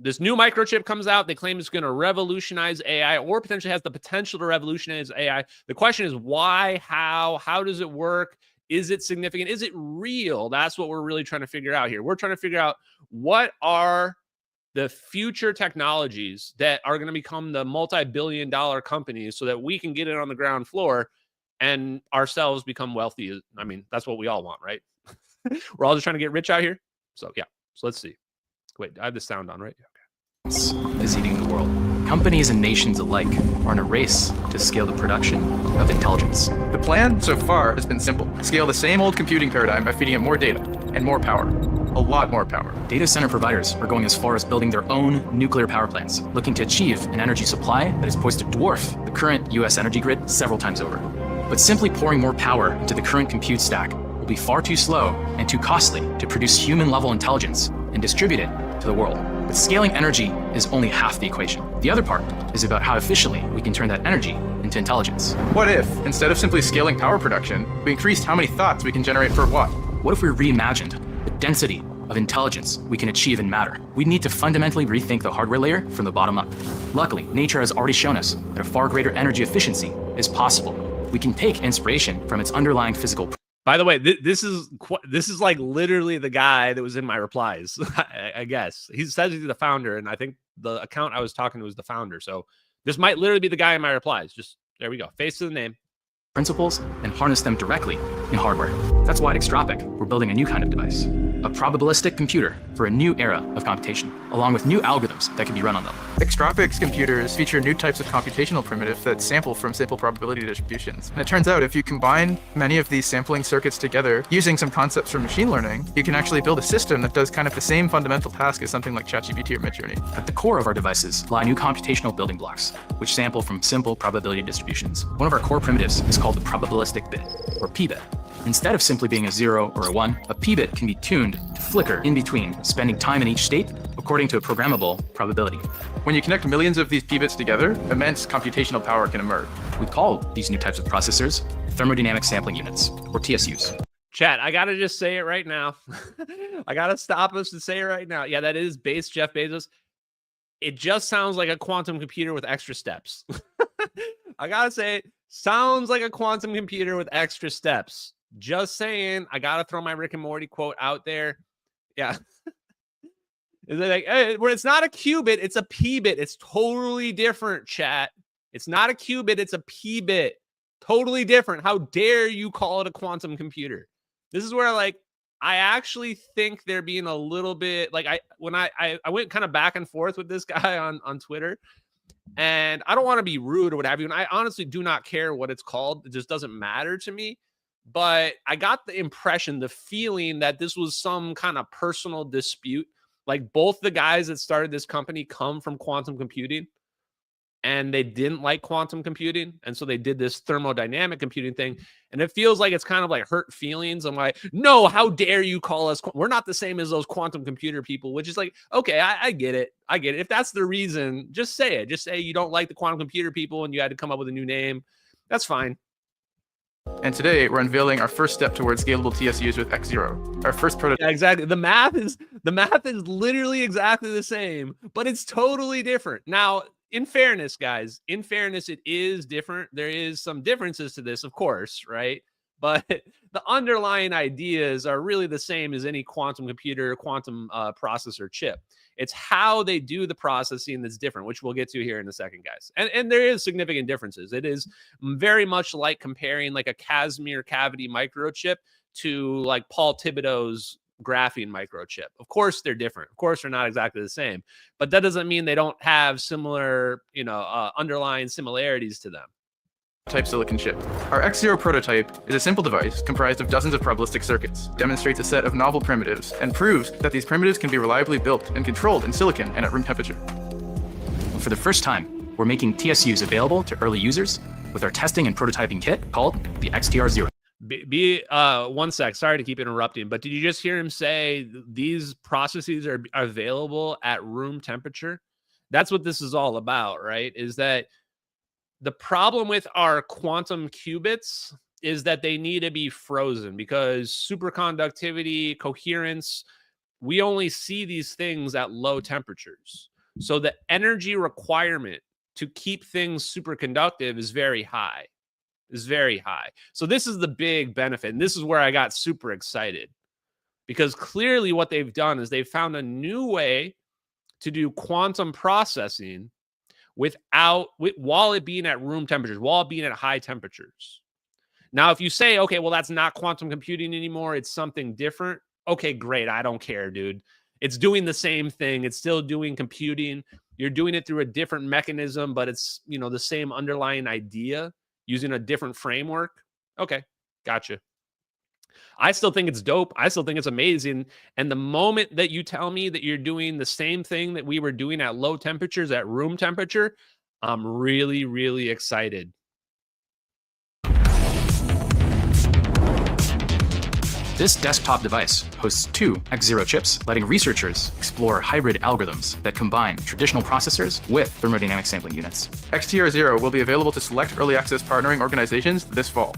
this new microchip comes out. They claim it's going to revolutionize AI or potentially has the potential to revolutionize AI. The question is why, how does it work? Is it significant? Is it real? That's what we're really trying to figure out here. We're trying to figure out what are the future technologies that are going to become the multi-billion-dollar companies so that we can get it on the ground floor and ourselves become wealthy. I mean, that's what we all want, right? We're all just trying to get rich out here. So, yeah. So let's see. Wait, I have the sound on, right? Okay. Is eating the world. Companies and nations alike are in a race to scale the production of intelligence. The plan so far has been simple. Scale the same old computing paradigm by feeding it more data and more power. A lot more power. Data center providers are going as far as building their own nuclear power plants, looking to achieve an energy supply that is poised to dwarf the current US energy grid several times over. But simply pouring more power into the current compute stack will be far too slow and too costly to produce human-level intelligence and distribute it to the world. But scaling energy is only half the equation. The other part is about how efficiently we can turn that energy into intelligence. What if, instead of simply scaling power production, we increased how many thoughts we can generate per watt? What if we reimagined the density of intelligence we can achieve in matter? We need to fundamentally rethink the hardware layer from the bottom up. Luckily, nature has already shown us that a far greater energy efficiency is possible. We can take inspiration from its underlying physical. By the way, this is like literally the guy that was in my replies. I guess he says he's the founder, and I think the account I was talking to was the founder. So this might literally be the guy in my replies. Just there we go, face to the name. Principles and harness them directly in hardware. That's why at Extropic, we're building a new kind of device, a probabilistic computer for a new era of computation, along with new algorithms that can be run on them. Extropic's computers feature new types of computational primitives that sample from simple probability distributions. And it turns out if you combine many of these sampling circuits together using some concepts from machine learning, you can actually build a system that does kind of the same fundamental task as something like ChatGPT or Midjourney. At the core of our devices lie new computational building blocks, which sample from simple probability distributions. One of our core primitives is called the probabilistic bit, or p-bit. Instead of simply being a 0 or a 1, a p-bit can be tuned to flicker in between, spending time in each state according to a programmable probability. When you connect millions of these p-bits together, immense computational power can emerge. We call these new types of processors thermodynamic sampling units, or TSUs. Chat, I gotta just say it right now. I gotta stop us and say it right now. Yeah, that is base Jeff Bezos. It just sounds like a quantum computer with extra steps. I gotta say it sounds like a quantum computer with extra steps. Just saying, I gotta throw my Rick and Morty quote out there. Yeah. Is it like, where it's not a qubit, it's a p-bit. It's totally different, chat. It's not a qubit, it's a p-bit. Totally different. How dare you call it a quantum computer? This is where, like, I actually think they're being a little bit like I went kind of back and forth with this guy on Twitter, and I don't want to be rude or what have you. And I honestly do not care what it's called. It just doesn't matter to me. But I got the impression, the feeling that this was some kind of personal dispute. Like both the guys that started this company come from quantum computing, and they didn't like quantum computing. And so they did this thermodynamic computing thing. And it feels like it's kind of like hurt feelings. I'm like, no, how dare you call us? We're not the same as those quantum computer people, which is like, okay, I get it. I get it. If that's the reason, just say it. Just say you don't like the quantum computer people and you had to come up with a new name. That's fine. And today we're unveiling our first step towards scalable TSUs with X0, our first prototype. Yeah, exactly. The math is literally exactly the same, but it's totally different. Now, in fairness, guys, it is different. There is some differences to this, of course, right? But the underlying ideas are really the same as any quantum computer, quantum processor chip. It's how they do the processing that's different, which we'll get to here in a second, guys. And there is significant differences. It is very much like comparing like a Casimir cavity microchip to like Paul Thibodeau's graphene microchip. Of course, they're different. Of course, they're not exactly the same, but that doesn't mean they don't have similar, underlying similarities to them. Type silicon chip. Our X0 prototype is a simple device comprised of dozens of probabilistic circuits, demonstrates a set of novel primitives, and proves that these primitives can be reliably built and controlled in silicon and at room temperature. For the first time, we're making TSUs available to early users with our testing and prototyping kit called the XTR0. One sec, sorry to keep interrupting, but did you just hear him say these processes are available at room temperature? That's what this is all about, right? Is that the problem with our quantum qubits is that they need to be frozen because superconductivity, coherence, we only see these things at low temperatures. So the energy requirement to keep things superconductive is very high. So this is the big benefit. And this is where I got super excited because clearly what they've done is they've found a new way to do quantum processing while it being at room temperatures, while it being at high temperatures. Now, if you say, okay, well, that's not quantum computing anymore, it's something different. Okay, great. I don't care, dude. It's doing the same thing. It's still doing computing. You're doing it through a different mechanism, but it's, the same underlying idea using a different framework. Okay, gotcha. I still think it's dope. I still think it's amazing. And the moment that you tell me that you're doing the same thing that we were doing at low temperatures, at room temperature, I'm really, really excited. This desktop device hosts 2 X0 chips, letting researchers explore hybrid algorithms that combine traditional processors with thermodynamic sampling units. XTR0 will be available to select early access partnering organizations this fall.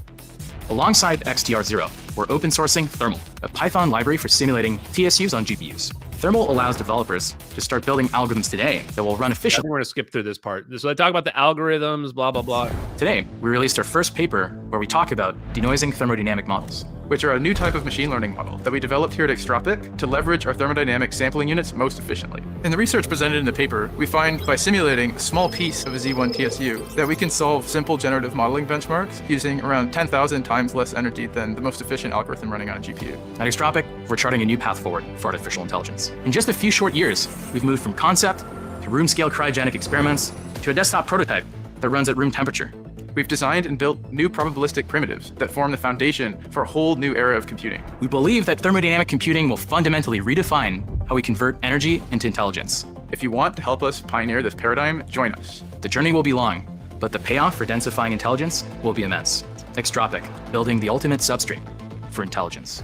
Alongside XTR0, we're open sourcing Thermal, a Python library for simulating TSUs on GPUs. Thermal allows developers to start building algorithms today that will run efficiently. We're going to skip through this part. So I talk about the algorithms, blah, blah, blah. Today, we released our first paper where we talk about denoising thermodynamic models, which are a new type of machine learning model that we developed here at Extropic to leverage our thermodynamic sampling units most efficiently. In the research presented in the paper, we find by simulating a small piece of a Z1 TSU that we can solve simple generative modeling benchmarks using around 10,000 times less energy than the most efficient algorithm running on a GPU. At Extropic, we're charting a new path forward for artificial intelligence. In just a few short years, we've moved from concept to room-scale cryogenic experiments to a desktop prototype that runs at room temperature. We've designed and built new probabilistic primitives that form the foundation for a whole new era of computing. We believe that thermodynamic computing will fundamentally redefine how we convert energy into intelligence. If you want to help us pioneer this paradigm, join us. The journey will be long, but the payoff for densifying intelligence will be immense. Extropic, building the ultimate substrate for intelligence.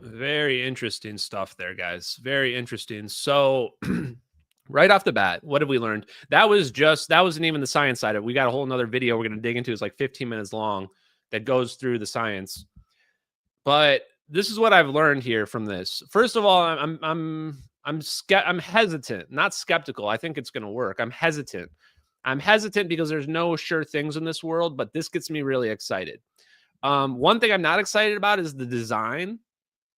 Very interesting stuff there, guys. Very interesting. So right off the bat, what have we learned? That wasn't even the science side of it. We got a whole nother video we're going to dig into. It's like 15 minutes long that goes through the science. But this is what I've learned here from this. First of all, I'm hesitant, not skeptical. I think it's going to work. I'm hesitant. I'm hesitant because there's no sure things in this world, but this gets me really excited. One thing I'm not excited about is the design.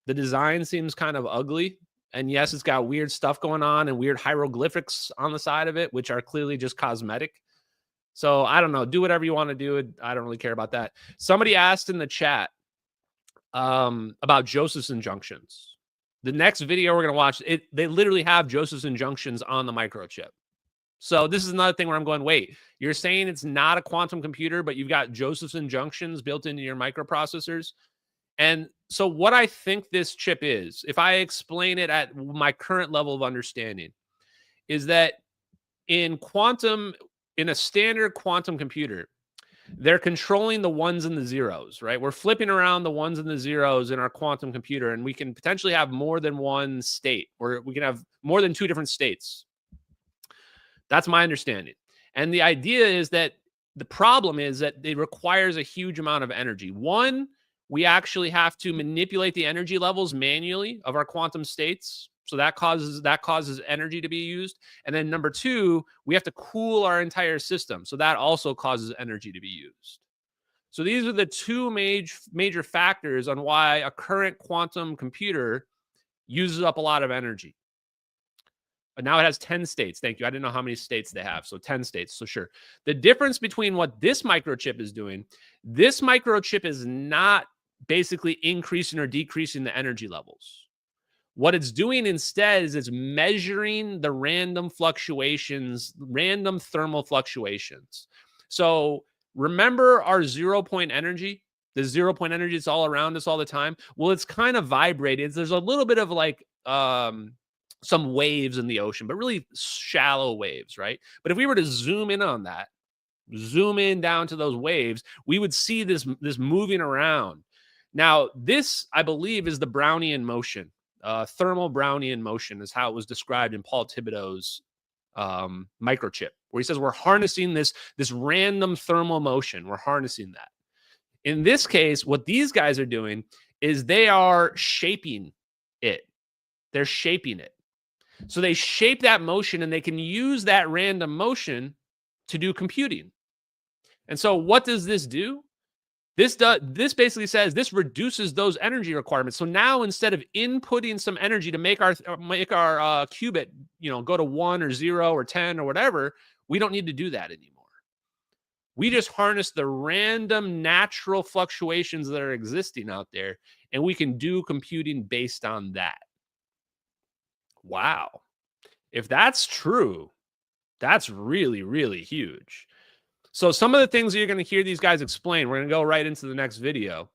The design seems kind of ugly. And yes, it's got weird stuff going on and weird hieroglyphics on the side of it, which are clearly just cosmetic. So I don't know. Do whatever you want to do. I don't really care about that. Somebody asked in the chat about Josephson junctions. The next video we're going to watch, they literally have Josephson junctions on the microchip. So this is another thing where I'm going, wait, you're saying it's not a quantum computer, but you've got Josephson junctions built into your microprocessors. And so what I think this chip is, if I explain it at my current level of understanding, is that in a standard quantum computer, they're controlling the ones and the zeros, right? We're flipping around the ones and the zeros in our quantum computer, and we can potentially have more than one state, or we can have more than 2 different states. That's my understanding. And the idea is that the problem is that it requires a huge amount of energy. One, we actually have to manipulate the energy levels manually of our quantum states. So that causes energy to be used. And then number 2, we have to cool our entire system. So that also causes energy to be used. So these are the 2 major factors on why a current quantum computer uses up a lot of energy. But now it has 10 states. Thank you. I didn't know how many states they have. So 10 states. So sure. The difference between what this microchip is doing, this microchip is not basically increasing or decreasing the energy levels. What it's doing instead is it's measuring the random fluctuations, random thermal fluctuations. So remember our 0 point energy? The 0 point energy is all around us all the time. Well, it's kind of vibrating. There's a little bit of like some waves in the ocean, but really shallow waves, right? But if we were to zoom in on that, zoom in down to those waves, we would see this moving around. Now, this, I believe, is the Brownian motion. Thermal Brownian motion is how it was described in Paul Thibodeau's Microchip, where he says we're harnessing this random thermal motion. We're harnessing that. In this case, what these guys are doing is they are shaping it. They're shaping it. So they shape that motion, and they can use that random motion to do computing. And so what does this do? This basically says this reduces those energy requirements. So now instead of inputting some energy to make our qubit, go to 1 or 0 or 10 or whatever, we don't need to do that anymore. We just harness the random natural fluctuations that are existing out there, and we can do computing based on that. Wow. If that's true, that's really, really huge. So some of the things that you're going to hear these guys explain, we're going to go right into the next video.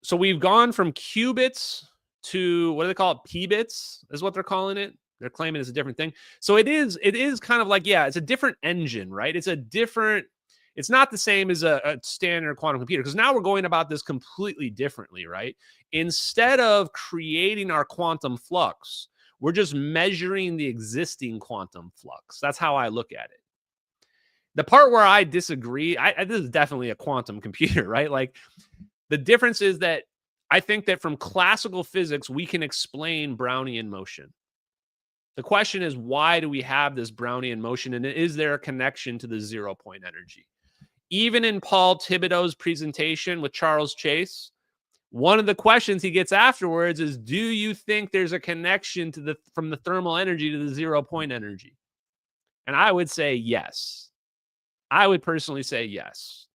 So we've gone from qubits to, what do they call it? P-bits is what they're calling it. They're claiming it's a different thing. So it is kind of like, yeah, it's a different engine, right? It's not the same as a standard quantum computer, because now we're going about this completely differently, right? Instead of creating our quantum flux, we're just measuring the existing quantum flux. That's how I look at it. The part where I disagree, this is definitely a quantum computer, right? Like, the difference is that I think that from classical physics, we can explain Brownian motion. The question is, why do we have this Brownian motion? And is there a connection to the 0 point energy? Even in Paul Thibodeau's presentation with Charles Chase, one of the questions he gets afterwards is, do you think there's a connection from the thermal energy to the 0 point energy? And I would say yes. I would personally say yes.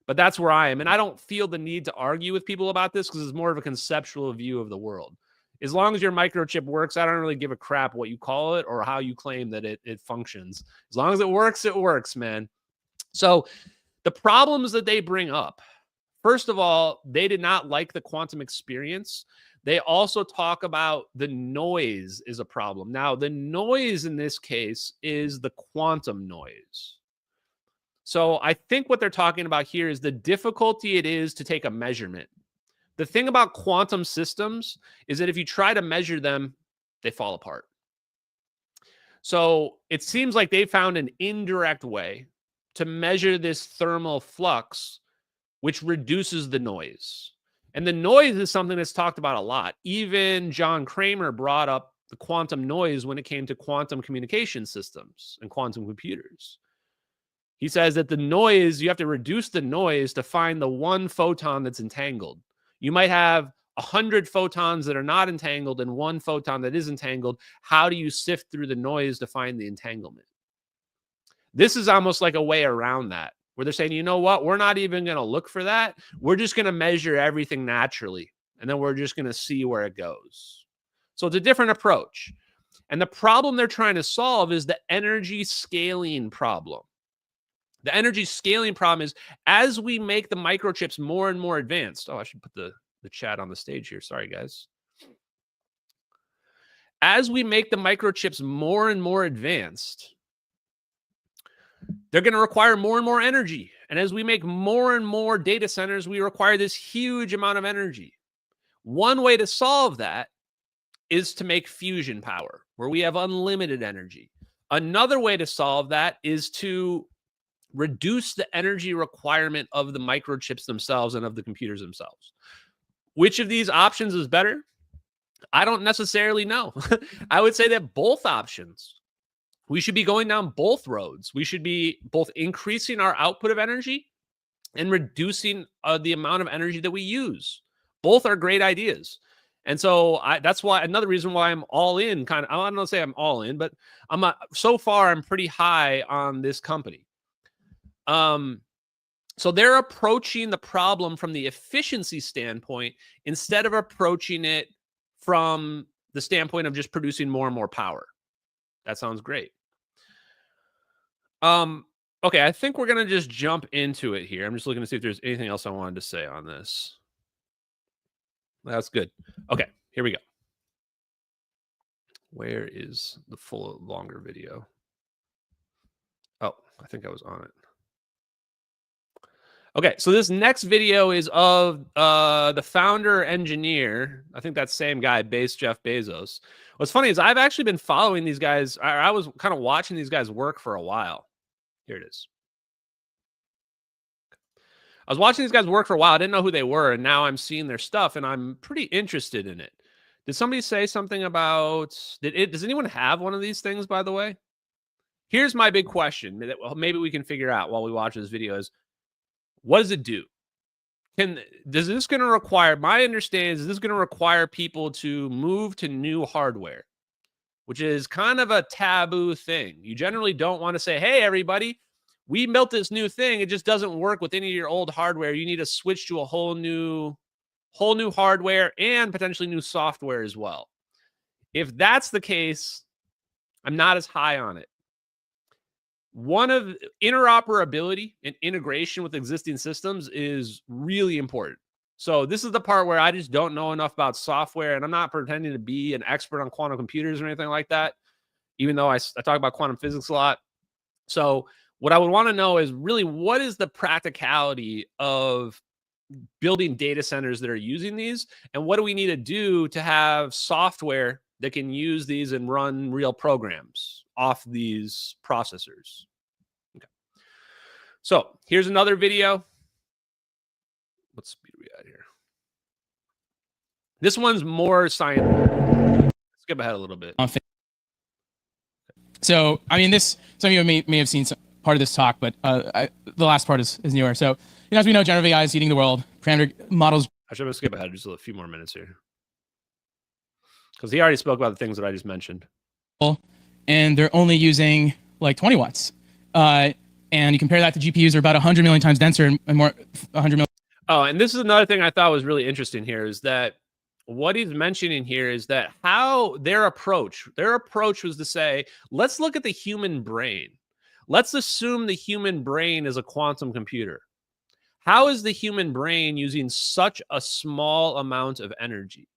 But that's where I am. And I don't feel the need to argue with people about this, because it's more of a conceptual view of the world. As long as your microchip works, I don't really give a crap what you call it or how you claim that it functions. As long as it works, man. So the problems that they bring up, first of all, they did not like the quantum experience. They also talk about the noise is a problem. Now, the noise in this case is the quantum noise. So I think what they're talking about here is the difficulty it is to take a measurement. The thing about quantum systems is that if you try to measure them, they fall apart. So it seems like they found an indirect way to measure this thermal flux, which reduces the noise. And the noise is something that's talked about a lot. Even John Kramer brought up the quantum noise when it came to quantum communication systems and quantum computers. He says that the noise, you have to reduce the noise to find the one photon that's entangled. You might have 100 photons that are not entangled and one photon that is entangled. How do you sift through the noise to find the entanglement? This is almost like a way around that, where they're saying, you know what? We're not even going to look for that. We're just going to measure everything naturally, and then we're just going to see where it goes. So it's a different approach. And the problem they're trying to solve is the energy scaling problem. The energy scaling problem is, as we make the microchips more and more advanced. Oh, I should put the chat on the stage here. Sorry, guys. As we make the microchips more and more advanced, they're going to require more and more energy. And as we make more and more data centers, we require this huge amount of energy. One way to solve that is to make fusion power, where we have unlimited energy. Another way to solve that is to reduce the energy requirement of the microchips themselves and of the computers themselves. Which of these options is better? I don't necessarily know. I would say that both options. We should be going down both roads. We should be both increasing our output of energy and reducing the amount of energy that we use. Both are great ideas. And so that's why, another reason why I'm all in, I don't want to say I'm all in, but so far I'm pretty high on this company. So they're approaching the problem from the efficiency standpoint instead of approaching it from the standpoint of just producing more and more power. That sounds great. Okay, I think we're going to just jump into it here. I'm just looking to see if there's anything else I wanted to say on this. That's good. Okay, here we go. Where is the full longer video? Oh, I think I was on it. Okay, so this next video is of the founder engineer. I think that same guy, Jeff Bezos. What's funny is I've actually been following these guys. I was kind of watching these guys work for a while. Here it is. I was watching these guys work for a while. I didn't know who they were, and now I'm seeing their stuff, and I'm pretty interested in it. Did somebody say something about... Does anyone have one of these things, by the way? Here's my big question that maybe we can figure out while we watch this video is, what does it do? Does this going to require... My understanding is this going to require people to move to new hardware, which is kind of a taboo thing. You generally don't want to say, hey, everybody, we built this new thing. It just doesn't work with any of your old hardware. You need to switch to a whole new hardware and potentially new software as well. If that's the case, I'm not as high on it. One of interoperability and integration with existing systems is really important. So this is the part where I just don't know enough about software, and I'm not pretending to be an expert on quantum computers or anything like that, even though I talk about quantum physics a lot. So what I would want to know is really, what is the practicality of building data centers that are using these, and what do we need to do to have software that can use these and run real programs off these processors? Okay. So here's another video. What speed are we at here? This one's more science. Skip ahead a little bit. So, I mean, some of you may have seen part of this talk, but the last part is newer. So, as we know, generative AI is eating the world. Parameter models. I should skip ahead just a few more minutes here, because he already spoke about the things that I just mentioned. And they're only using like 20 watts. And you compare that to GPUs, are about 100 million times denser and more 100 million. Oh, and this is another thing I thought was really interesting here, is that what he's mentioning here is that how their approach was to say, let's look at the human brain. Let's assume the human brain is a quantum computer. How is the human brain using such a small amount of energy?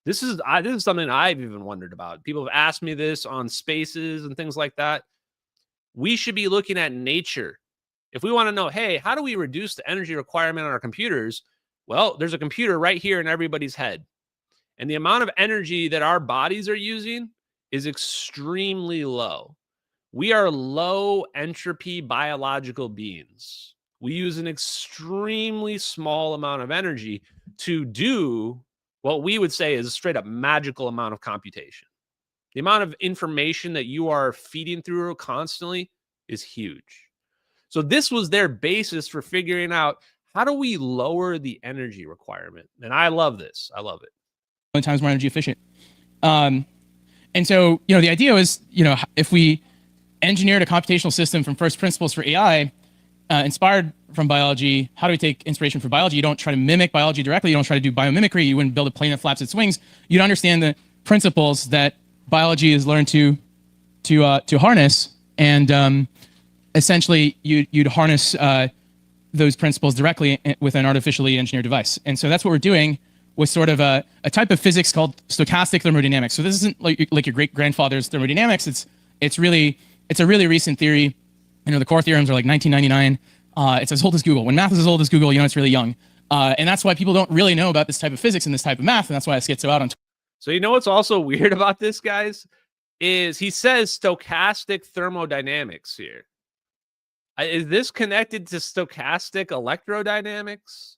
This is something I've even wondered about. People have asked me this on spaces and things like that. We should be looking at nature. If we want to know, hey, how do we reduce the energy requirement on our computers? Well, there's a computer right here in everybody's head. And the amount of energy that our bodies are using is extremely low. We are low entropy biological beings. We use an extremely small amount of energy to do what we would say is a straight up magical amount of computation. The amount of information that you are feeding through constantly is huge. So this was their basis for figuring out, how do we lower the energy requirement? And I love this. I love it. Times more energy efficient. And so, the idea is, if we engineered a computational system from first principles for AI, inspired from biology, how do we take inspiration from biology? You don't try to mimic biology directly. You don't try to do biomimicry. You wouldn't build a plane that flaps its wings. You'd understand the principles that biology has learned to harness, and essentially you'd harness those principles directly with an artificially engineered device. And so that's what we're doing with sort of a type of physics called stochastic thermodynamics. So this isn't like your great grandfather's thermodynamics. It's a really recent theory. The core theorems are like 1999. It's as old as Google. When math is as old as Google, it's really young. And that's why people don't really know about this type of physics and this type of math. And that's why it gets so out on. So what's also weird about this, guys, is he says stochastic thermodynamics here. Is this connected to stochastic electrodynamics?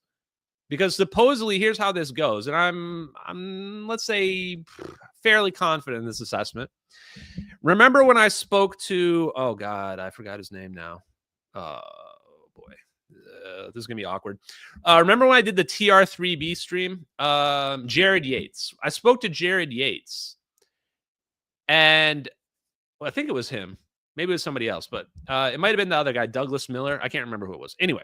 Because supposedly, here's how this goes, and I'm let's say fairly confident in this assessment. Remember when I spoke to, oh God, I forgot his name now. Oh boy, this is gonna be awkward. Remember when I did the TR3B stream? Jared Yates. I spoke to Jared Yates, and I think it was him. Maybe it was somebody else, but it might have been the other guy, Douglas Miller. I can't remember who it was. Anyway.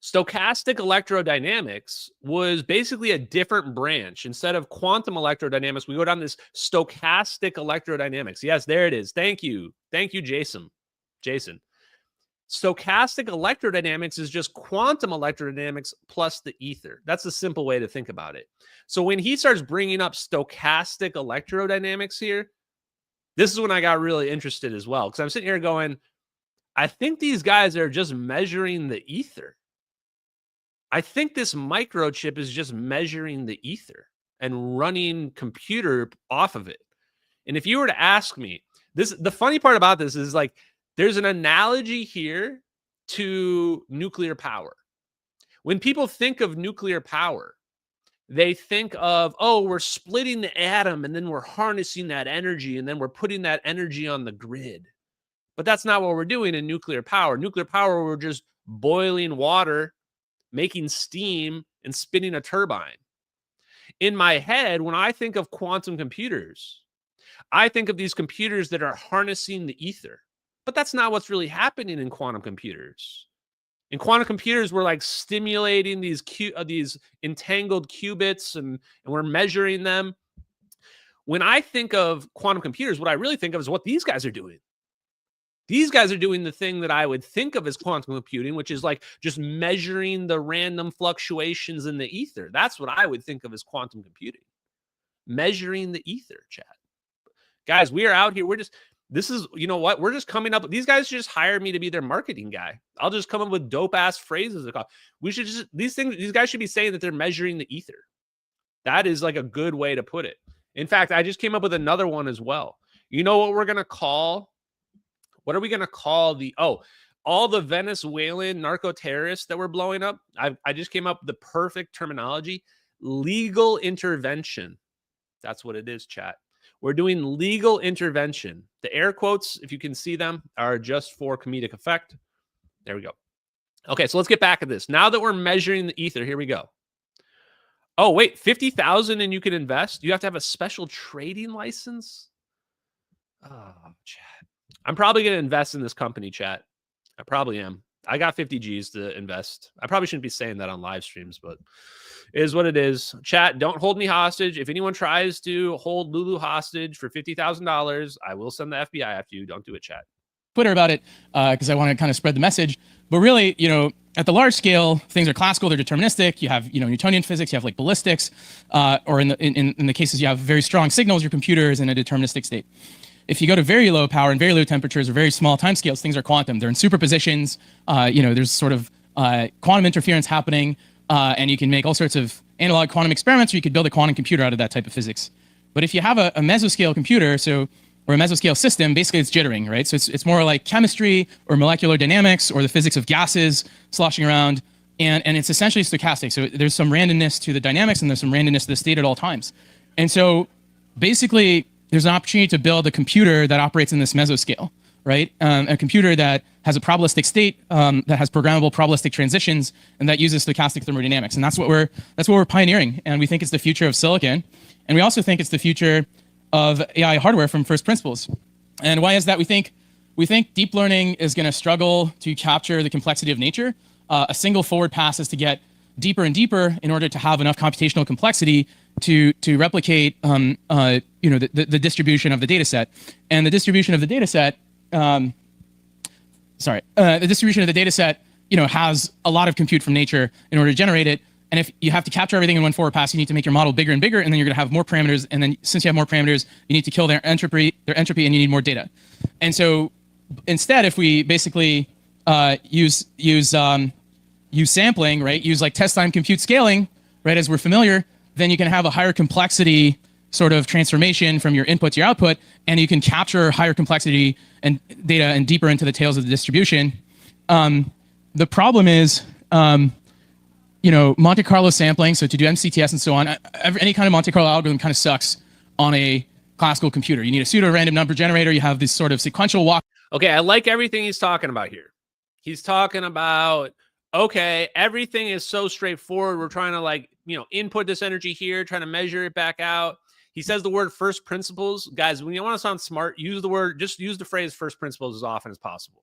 Stochastic electrodynamics was basically a different branch. Instead of quantum electrodynamics, we go down this stochastic electrodynamics. Yes, there it is. Thank you. Thank you, Jason. Stochastic electrodynamics is just quantum electrodynamics plus the ether. That's a simple way to think about it. So when he starts bringing up stochastic electrodynamics here, this is when I got really interested as well, because I'm sitting here going, I think these guys are just measuring the ether. I think this microchip is just measuring the ether and running computer off of it. And if you were to ask me, the funny part about this is like, there's an analogy here to nuclear power. When people think of nuclear power, they think of, oh, we're splitting the atom and then we're harnessing that energy and then we're putting that energy on the grid. But that's not what we're doing in nuclear power. Nuclear power, we're just boiling water, making steam, and spinning a turbine. In my head, when I think of quantum computers, I think of these computers that are harnessing the ether. But that's not what's really happening in quantum computers. In quantum computers, we're like stimulating these entangled qubits and we're measuring them. When I think of quantum computers, what I really think of is what these guys are doing. These guys are doing the thing that I would think of as quantum computing, which is like just measuring the random fluctuations in the ether. That's what I would think of as quantum computing. Measuring the ether, chat. Guys, we are out here. This is, you know what? We're just coming up. These guys just hired me to be their marketing guy. I'll just come up with dope ass phrases. We should just, these guys should be saying that they're measuring the ether. That is like a good way to put it. In fact, I just came up with another one as well. You know what we're going to call? What are we going to call all the Venezuelan narco terrorists that were blowing up? I just came up with the perfect terminology. Legal intervention. That's what it is, chat. We're doing legal intervention. The air quotes, if you can see them, are just for comedic effect. There we go. Okay, so let's get back at this. Now that we're measuring the ether, here we go. Oh, wait, 50,000 and you can invest? You have to have a special trading license? Oh, chat. I'm probably going to invest in this company, chat. I probably am. I got 50 G's to invest. I probably shouldn't be saying that on live streams, but it is what it is. Chat, don't hold me hostage. If anyone tries to hold Lulu hostage for $50,000, I will send the FBI after you. Don't do it, chat. Twitter about it because I want to kind of spread the message. But really, at the large scale, things are classical, they're deterministic. You have, Newtonian physics, you have like ballistics, or in the cases you have very strong signals, your computer is in a deterministic state. If you go to very low power and very low temperatures or very small timescales, things are quantum. They're in superpositions. There's sort of quantum interference happening, and you can make all sorts of analog quantum experiments, or you could build a quantum computer out of that type of physics. But if you have a mesoscale computer, or a mesoscale system, basically it's jittering, right? So it's more like chemistry or molecular dynamics or the physics of gases sloshing around, and it's essentially stochastic. So there's some randomness to the dynamics and there's some randomness to the state at all times. And so basically, there's an opportunity to build a computer that operates in this mesoscale, right? A computer that has a probabilistic state, that has programmable probabilistic transitions, and that uses stochastic thermodynamics. And that's what we're pioneering. And we think it's the future of silicon. And we also think it's the future of AI hardware from first principles. And why is that? We think deep learning is going to struggle to capture the complexity of nature. A single forward pass is to get deeper and deeper in order to have enough computational complexity to replicate the distribution of the data set. And the distribution of the data set, has a lot of compute from nature in order to generate it. And if you have to capture everything in one forward pass, you need to make your model bigger and bigger, and then you're going to have more parameters. And then since you have more parameters, you need to kill their entropy, and you need more data. And so instead, if we basically use sampling, right? Use like test time compute scaling, right? As we're familiar, then you can have a higher complexity sort of transformation from your input to your output, and you can capture higher complexity and data and deeper into the tails of the distribution. The problem is, Monte Carlo sampling. So to do MCTS and so on, any kind of Monte Carlo algorithm kind of sucks on a classical computer. You need a pseudo random number generator. You have this sort of sequential walk. Okay, I like everything he's talking about here. He's talking about, okay, everything is so straightforward. We're trying to input this energy here, trying to measure it back out. He says the word first principles. Guys, when you want to sound smart, use the phrase first principles as often as possible.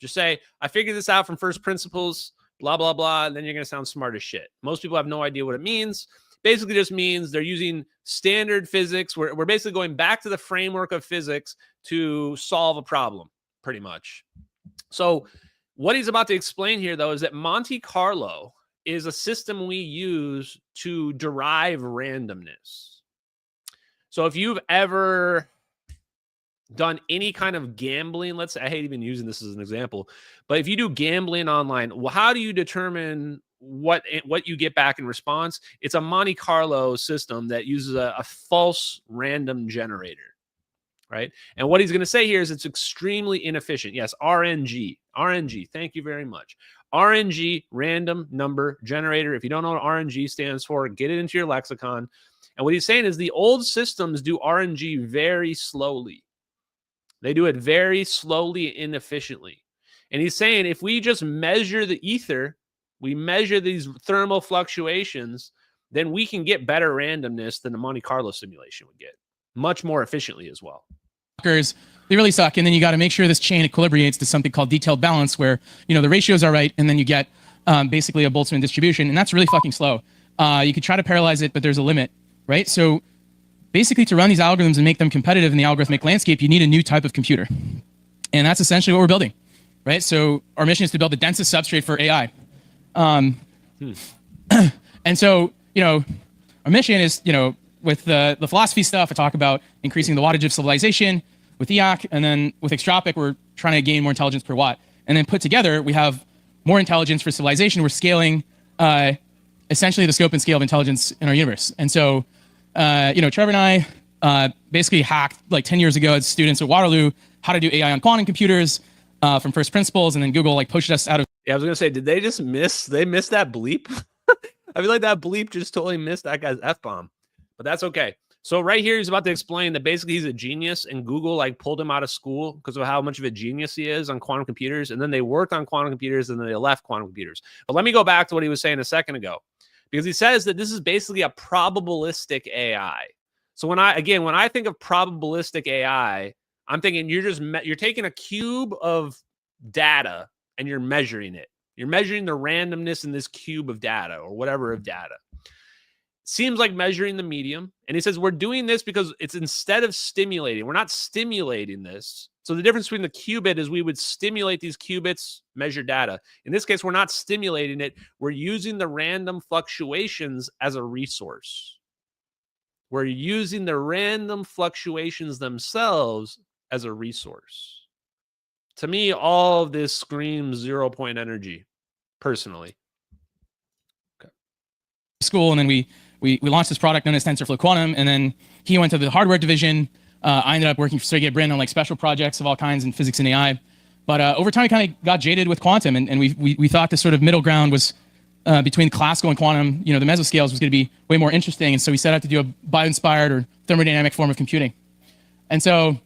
Just say, I figured this out from first principles. blah, blah, blah. And then you're going to sound smart as shit. Most people have no idea what it means. Basically just means they're using standard physics. We're basically going back to the framework of physics to solve a problem, pretty much. So what he's about to explain here, though, is that Monte Carlo is a system we use to derive randomness. So if you've ever done any kind of gambling, let's say, I hate even using this as an example, but if you do gambling online, well, how do you determine what you get back in response? It's a Monte Carlo system that uses a false random generator, right? And what he's going to say here is it's extremely inefficient. Yes, RNG. Thank you very much. RNG, random number generator. If you don't know what RNG stands for, get it into your lexicon. And what he's saying is the old systems do RNG very slowly. They do it very slowly and inefficiently. And he's saying if we just measure the ether, we measure these thermal fluctuations, then we can get better randomness than the Monte Carlo simulation would get, much more efficiently as well. They really suck. And then you got to make sure this chain equilibrates to something called detailed balance where, the ratios are right. And then you get basically a Boltzmann distribution. And that's really fucking slow. You could try to parallelize it, but there's a limit, right? So basically to run these algorithms and make them competitive in the algorithmic landscape, you need a new type of computer. And that's essentially what we're building, right? So our mission is to build the densest substrate for AI. And so, our mission is, with the philosophy stuff, I talk about increasing the wattage of civilization with EAC, and then with Extropic, we're trying to gain more intelligence per watt. And then put together, we have more intelligence for civilization. We're scaling essentially the scope and scale of intelligence in our universe. And so, Trevor and I basically hacked like 10 years ago as students at Waterloo how to do AI on quantum computers from first principles, and then Google like pushed us out of. Yeah, I was gonna say, did they just miss? They missed that bleep. I feel like that bleep just totally missed that guy's F-bomb, but that's okay. So right here, he's about to explain that basically he's a genius, and Google like pulled him out of school because of how much of a genius he is on quantum computers. And then they worked on quantum computers, and then they left quantum computers. But let me go back to what he was saying a second ago, because he says that this is basically a probabilistic AI. So when I think of probabilistic AI, I'm thinking you're taking a cube of data and you're measuring it. You're measuring the randomness in this cube of data or whatever of data. Seems like measuring the medium. And he says, we're doing this because it's instead of stimulating, we're not stimulating this. So the difference between the qubit is we would stimulate these qubits, measure data. In this case, we're not stimulating it. We're using the random fluctuations as a resource. We're using the random fluctuations themselves as a resource. To me, all of this screams 0 point energy, personally. Okay. School, and then we launched this product known as TensorFlow Quantum, and then he went to the hardware division. I ended up working for Sergey Brin on like special projects of all kinds in physics and AI. But over time, we kind of got jaded with quantum, and we thought this sort of middle ground was between classical and quantum, the mesoscales was going to be way more interesting. And so we set out to do a bio-inspired or thermodynamic form of computing. And so,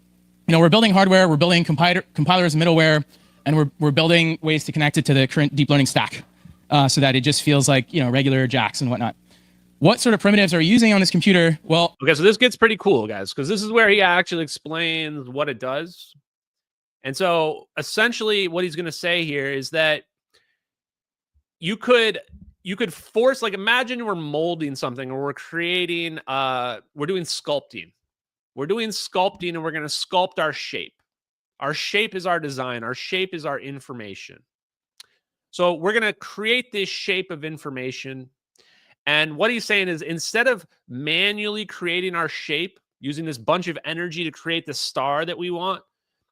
we're building hardware, we're building compilers and middleware, and we're building ways to connect it to the current deep learning stack so that it just feels like, regular JAX and whatnot. What sort of primitives are you using on this computer? Well, okay, so this gets pretty cool, guys, because this is where he actually explains what it does. And so essentially what he's going to say here is that you could force, like, imagine we're molding something, or we're creating, we're doing sculpting. We're doing sculpting, and we're going to sculpt our shape. Our shape is our design. Our shape is our information. So we're going to create this shape of information. And what he's saying is, instead of manually creating our shape, using this bunch of energy to create the star that we want,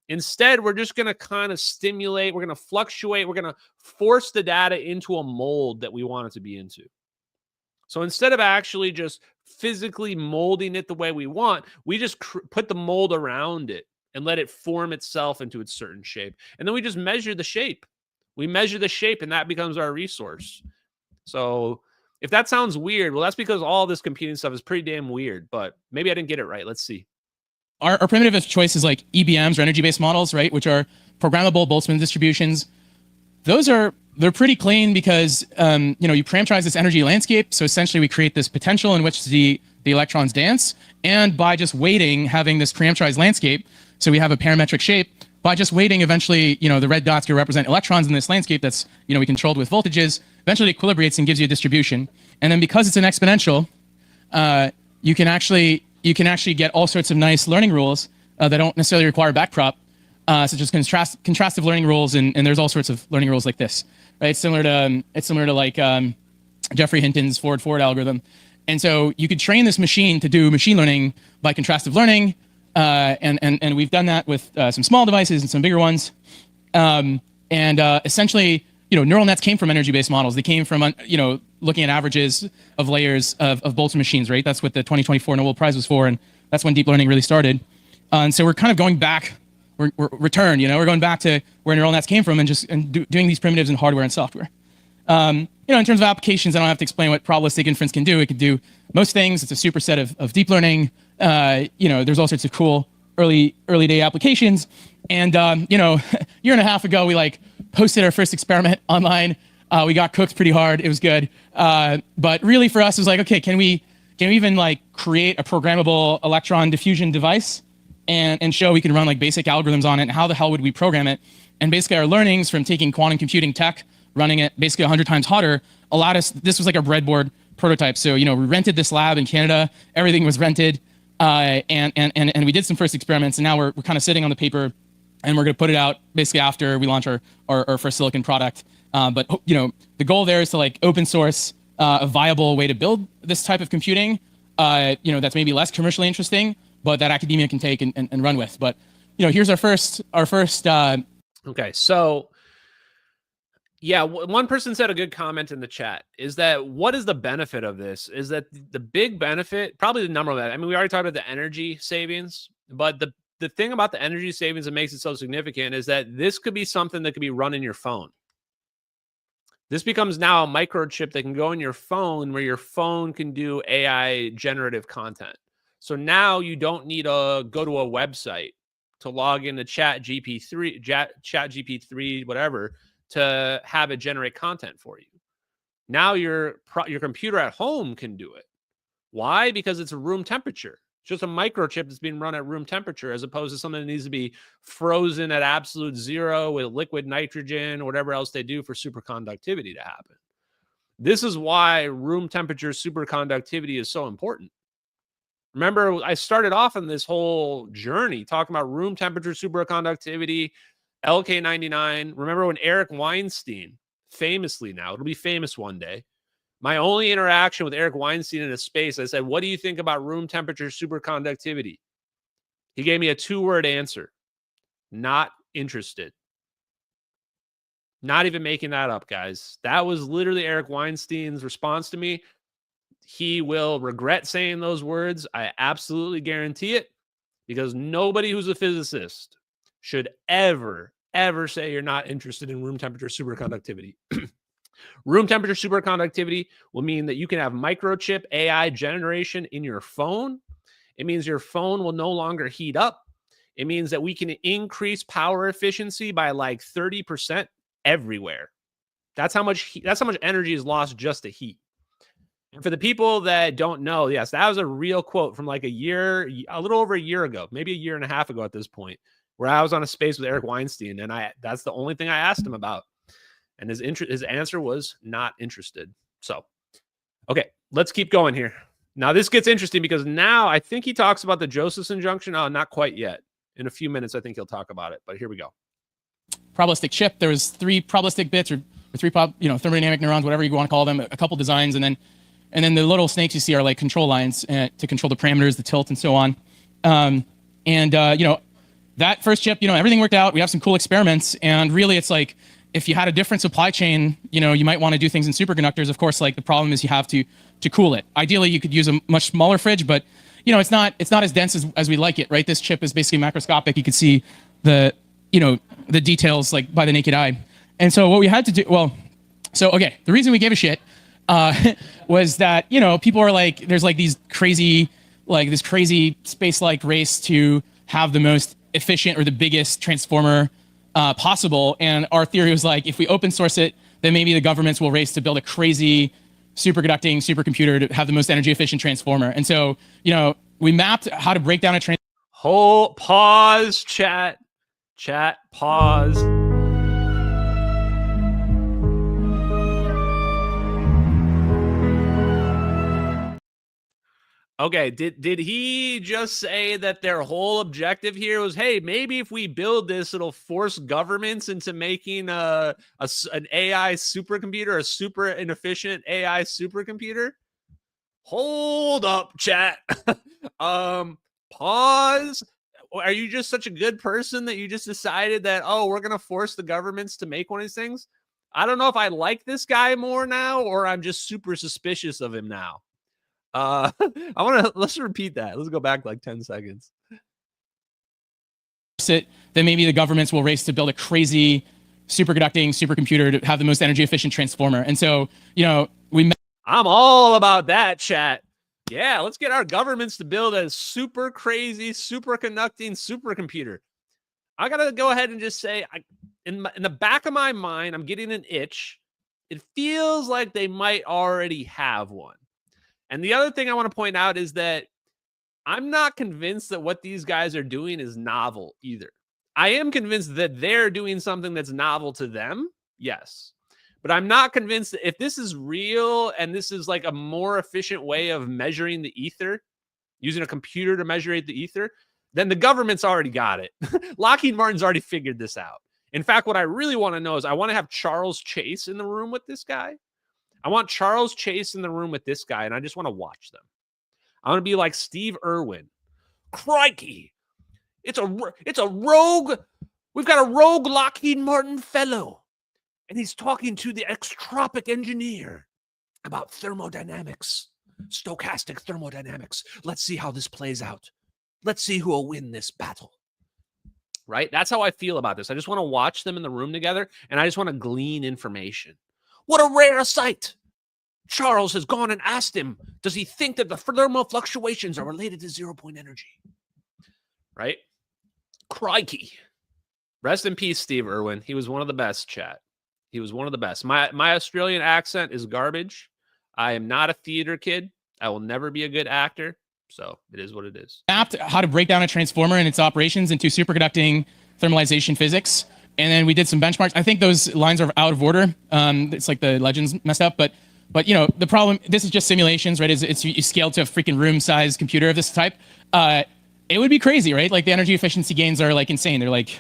instead, we're just going to kind of stimulate. We're going to fluctuate. We're going to force the data into a mold that we want it to be into. So instead of actually just physically molding it the way we want, we just put the mold around it and let it form itself into its certain shape. And then we just measure the shape. We measure the shape, and that becomes our resource. So if that sounds weird, well, that's because all this computing stuff is pretty damn weird, but maybe I didn't get it right. Let's see. Our primitive of choice is like EBMs, or energy-based models, right, which are programmable Boltzmann distributions. They're pretty clean because, you parameterize this energy landscape. So essentially we create this potential in which the electrons dance. And by just weighting, having this parameterized landscape, so we have a parametric shape, by just waiting, eventually, the red dots will represent electrons in this landscape that's, we controlled with voltages. Eventually it equilibrates and gives you a distribution. And then because it's an exponential, you can actually get all sorts of nice learning rules that don't necessarily require backprop, such as contrastive learning rules, and there's all sorts of learning rules like this, right? It's similar to like Geoffrey Hinton's forward algorithm. And so you could train this machine to do machine learning by contrastive learning, and we've done that with some small devices and some bigger ones. Essentially, neural nets came from energy-based models. They came from, looking at averages of layers of Boltzmann machines, right? That's what the 2024 Nobel Prize was for, and that's when deep learning really started. And so we're kind of going back, we're going back to where neural nets came from and doing these primitives in hardware and software. In terms of applications, I don't have to explain what probabilistic inference can do. It can do most things. It's a superset of deep learning. There's all sorts of cool early day applications. And year and a half ago, we posted our first experiment online. We got cooked pretty hard. It was good. But really for us, it was like, okay, can we even create a programmable electron diffusion device and show we can run basic algorithms on it? And how the hell would we program it? And basically our learnings from taking quantum computing tech, running it basically 100 times hotter, allowed us, this was like a breadboard prototype. So, we rented this lab in Canada, everything was rented, and we did some first experiments, and now we're kind of sitting on the paper, and we're going to put it out basically after we launch our first silicon product. But the goal there is to open source a viable way to build this type of computing, that's maybe less commercially interesting, but that academia can take and run with. But, here's our first. Okay, so yeah, one person said a good comment in the chat is that what is the benefit of this? Is that the big benefit, probably the number of that. I mean, we already talked about the energy savings, but the thing about the energy savings that makes it so significant is that this could be something that could be run in your phone. This becomes now a microchip that can go in your phone, where your phone can do AI generative content. So now you don't need to go to a website to log into ChatGPT-3, whatever, to have it generate content for you. Now your computer at home can do it. Why? Because it's room temperature. It's just a microchip that's being run at room temperature, as opposed to something that needs to be frozen at absolute zero with liquid nitrogen or whatever else they do for superconductivity to happen. This is why room temperature superconductivity is so important. Remember, I started off on this whole journey talking about room temperature superconductivity, LK99. Remember when Eric Weinstein, famously now, it'll be famous one day, my only interaction with Eric Weinstein in a space, I said, what do you think about room temperature superconductivity? He gave me a 2-word answer. Not interested. Not even making that up, guys. That was literally Eric Weinstein's response to me. He will regret saying those words. I absolutely guarantee it, because nobody who's a physicist should ever say you're not interested in room temperature superconductivity. Room temperature superconductivity will mean that you can have microchip AI generation in your phone. It means your phone will no longer heat up. It means that we can increase power efficiency by 30% everywhere. That's how much energy is lost just to heat. And for the people that don't know, yes, that was a real quote from a little over a year ago, maybe a year and a half ago at this point, where I was on a space with Eric Weinstein, and that's the only thing I asked him about. And his answer was not interested. So, okay, let's keep going here. Now, this gets interesting because now I think he talks about the Josephson junction. Oh, not quite yet. In a few minutes, I think he'll talk about it. But here we go. Probabilistic chip. There was 3 probabilistic bits or 3 thermodynamic neurons, whatever you want to call them, a couple designs, and then the little snakes you see are control lines to control the parameters, the tilt, and so on. That first chip, everything worked out. We have some cool experiments, and really it's if you had a different supply chain, you might want to do things in superconductors. Of course, the problem is you have to cool it. Ideally, you could use a much smaller fridge, but it's not as dense as we like it, right? This chip is basically macroscopic. You could see the details by the naked eye. And so what we had to do, the reason we gave a shit was that, people are there's this crazy space-like race to have the most efficient or the biggest transformer possible. And our theory was if we open source it, then maybe the governments will race to build a crazy superconducting supercomputer to have the most energy efficient transformer. And so, we mapped how to break down a pause, chat. Chat, pause. Okay, did he just say that their whole objective here was, hey, maybe if we build this, it'll force governments into making an AI supercomputer, a super inefficient AI supercomputer? Hold up, chat. Pause. Are you just such a good person that you just decided that, oh, we're going to force the governments to make one of these things? I don't know if I like this guy more now or I'm just super suspicious of him now. Let's repeat that. Let's go back like 10 seconds. Then maybe the governments will race to build a crazy superconducting supercomputer to have the most energy efficient transformer. And so, I'm all about that, chat. Yeah, let's get our governments to build a super crazy superconducting supercomputer. I gotta go ahead and just say, in the back of my mind, I'm getting an itch. It feels like they might already have one. And the other thing I want to point out is that I'm not convinced that what these guys are doing is novel either. I am convinced that they're doing something that's novel to them. Yes. But I'm not convinced that if this is real and this is like a more efficient way of measuring the ether, using a computer to measure the ether, then the government's already got it. Lockheed Martin's already figured this out. In fact, what I really want to know is I want to have Charles Chase in the room with this guy. I want Charles Chase in the room with this guy, and I just want to watch them. I want to be like Steve Irwin. Crikey. It's a rogue. We've got a rogue Lockheed Martin fellow, and he's talking to the Extropic engineer about thermodynamics, stochastic thermodynamics. Let's see how this plays out. Let's see who will win this battle. Right? That's how I feel about this. I just want to watch them in the room together, and I just want to glean information. What a rare sight. Charles has gone and asked him, does he think that the thermal fluctuations are related to 0-point energy? Right? Crikey. Rest in peace, Steve Irwin. He was one of the best, chat. He was one of the best. My Australian accent is garbage. I am not a theater kid. I will never be a good actor. So it is what it is. Mapped how to break down a transformer and its operations into superconducting thermalization physics. And then we did some benchmarks. I think those lines are out of order. It's like the legends messed up, but the problem, this is just simulations, right? It's you scale to a freaking room size computer of this type. It would be crazy, right? Like the energy efficiency gains are like insane. They're like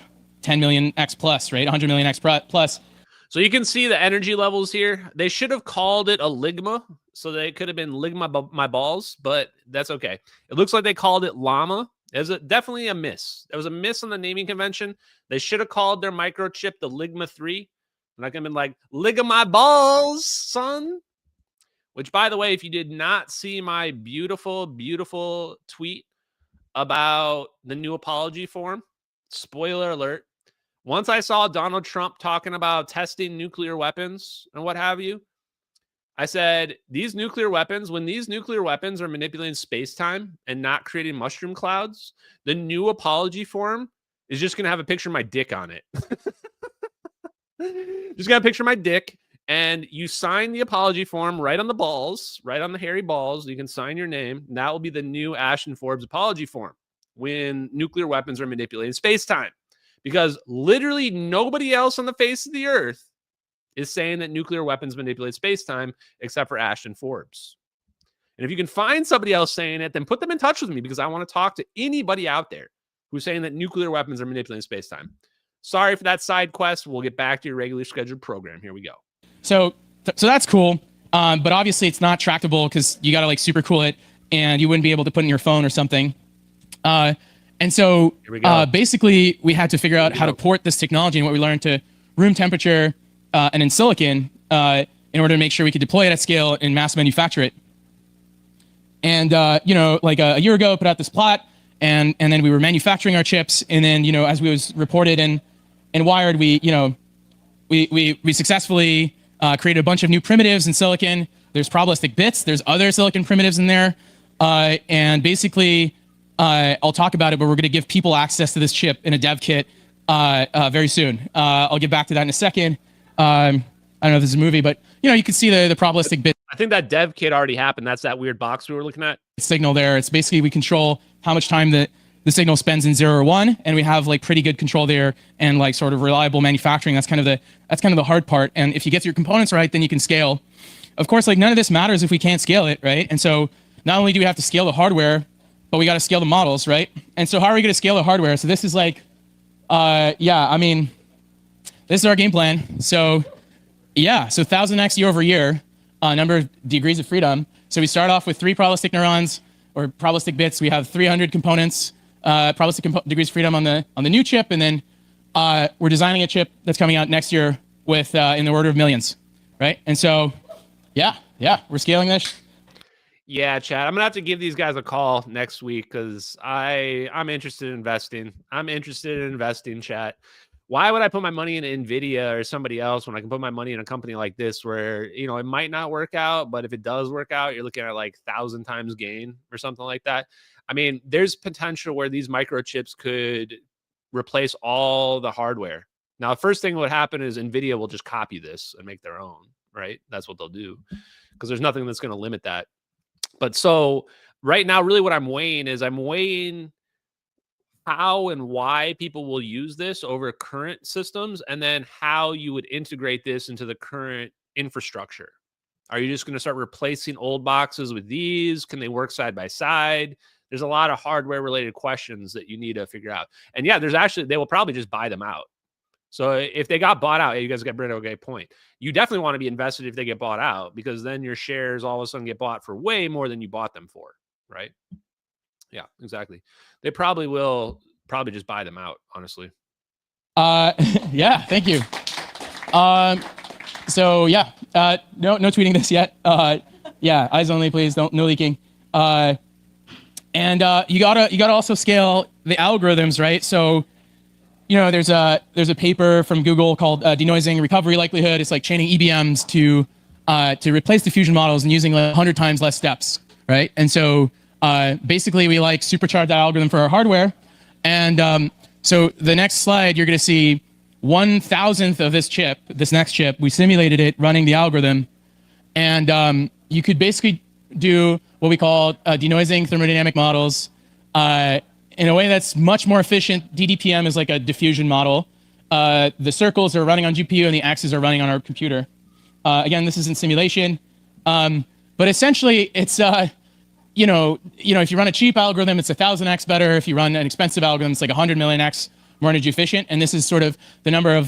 10 million X plus, right? 100 million X plus. So you can see the energy levels here. They should have called it a Ligma. So they could have been Ligma my balls, but that's okay. It looks like they called it Llama. It was definitely a miss. There was a miss on the naming convention. They should have called their microchip the Ligma 3. And I could have been like, Ligma my balls, son. Which, by the way, if you did not see my beautiful, beautiful tweet about the new apology form, spoiler alert, once I saw Donald Trump talking about testing nuclear weapons and what have you, I said, these nuclear weapons, when these nuclear weapons are manipulating space-time and not creating mushroom clouds, the new apology form is just going to have a picture of my dick on it. Just got a picture of my dick, and you sign the apology form right on the balls, right on the hairy balls. You can sign your name. And that will be the new Ashton Forbes apology form when nuclear weapons are manipulating space-time. Because literally nobody else on the face of the earth is saying that nuclear weapons manipulate space-time except for Ashton Forbes. And if you can find somebody else saying it, then put them in touch with me because I want to talk to anybody out there who's saying that nuclear weapons are manipulating space-time. Sorry for that side quest. We'll get back to your regularly scheduled program. Here we go. So that's cool. But obviously it's not tractable because you got to like super cool it and you wouldn't be able to put it in your phone or something. And so basically we had to figure out how to port this technology and what we learned to room temperature and in silicon in order to make sure we could deploy it at scale and mass manufacture it. And, like a year ago, put out this plot and then we were manufacturing our chips. And then, as we was reported in Wired, we successfully created a bunch of new primitives in silicon. There's probabilistic bits. There's other silicon primitives in there. And basically, I'll talk about it, but we're going to give people access to this chip in a dev kit very soon. I'll get back to that in a second. I don't know if this is a movie, but you can see the probabilistic bit. I think that dev kit already happened. That's that weird box we were looking at. Signal there. It's basically we control how much time the the signal spends in 0 or 1, and we have like pretty good control there and like sort of reliable manufacturing. That's kind of the hard part. And if you get your components right, then you can scale. Of course, like none of this matters if we can't scale it, right? And so not only do we have to scale the hardware, but we got to scale the models, right? And so how are we going to scale the hardware? So this is like, yeah, I mean, this is our game plan. So yeah, so 1,000x year over year, number of degrees of freedom. So we start off with 3 probabilistic neurons or probabilistic bits. We have 300 components, probabilistic degrees of freedom on the new chip, and then we're designing a chip that's coming out next year with in the order of millions, right? And so, yeah, we're scaling this. Yeah, Chad, I'm gonna have to give these guys a call next week because I'm interested in investing. I'm interested in investing, chat. Why would I put my money in NVIDIA or somebody else when I can put my money in a company like this where, you know, it might not work out, but if it does work out, you're looking at like 1,000 times gain or something like that. I mean, there's potential where these microchips could replace all the hardware. Now, the first thing that would happen is NVIDIA will just copy this and make their own, right? That's what they'll do because there's nothing that's going to limit that. But so right now, really what I'm weighing how and why people will use this over current systems, and then how you would integrate this into the current infrastructure. Are you just going to start replacing old boxes with these? Can they work side by side? There's a lot of hardware related questions that you need to figure out. And yeah, they will probably just buy them out. So if they got bought out, hey, you guys got a great point. You definitely want to be invested if they get bought out, because then your shares all of a sudden get bought for way more than you bought them for, right? Yeah, exactly. They probably will just buy them out, honestly. Yeah, thank you. So yeah, no tweeting this yet. Yeah, eyes only, please. No leaking. And you gotta also scale the algorithms, right? So, you know, there's a paper from Google called Denoising Recovery Likelihood. It's like chaining EBMs to replace diffusion models and using like 100 times less steps, right? And so basically we like supercharge that algorithm for our hardware. And so the next slide, you're going to see 1,000th of this next chip. We simulated it running the algorithm. And you could basically do what we call denoising thermodynamic models in a way that's much more efficient. DDPM is like a diffusion model. The circles are running on GPU and the axes are running on our computer. Again, this is in simulation. But essentially, it's you know, if you run a cheap algorithm, it's 1,000x better. If you run an expensive algorithm, it's like 100 millionx more energy efficient. And this is sort of the number of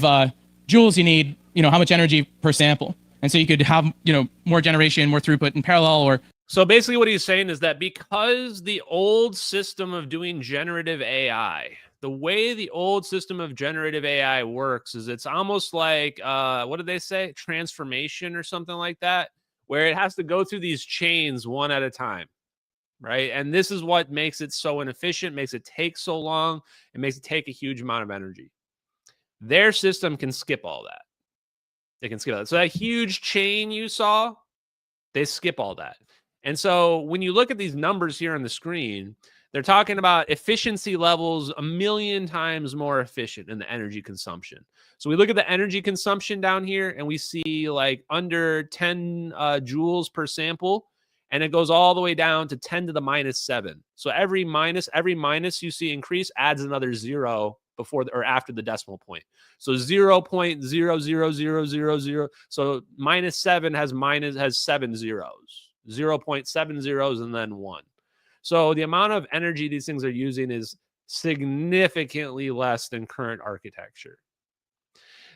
joules you need, you know, how much energy per sample. And so you could have, you know, more generation, more throughput in parallel. Or so basically what he's saying is that because the old system of doing generative AI, the way the old system of generative AI works is it's almost like, what did they say? Transformation or something like that, where it has to go through these chains one at a time. Right. And this is what makes it so inefficient, makes it take so long, it makes it take a huge amount of energy. Their system can skip all that. They can skip that. So that huge chain you saw, they skip all that. And so when you look at these numbers here on the screen, they're talking about efficiency levels 1,000,000 times more efficient in the energy consumption. So we look at the energy consumption down here and we see like under 10 joules per sample. And it goes all the way down to 10 to the -7. So every minus you see increase adds another 0 before or after the decimal point. So 0.00000. So -7 has 7 zeros, 0.7 zeros, and then 1. So the amount of energy these things are using is significantly less than current architecture.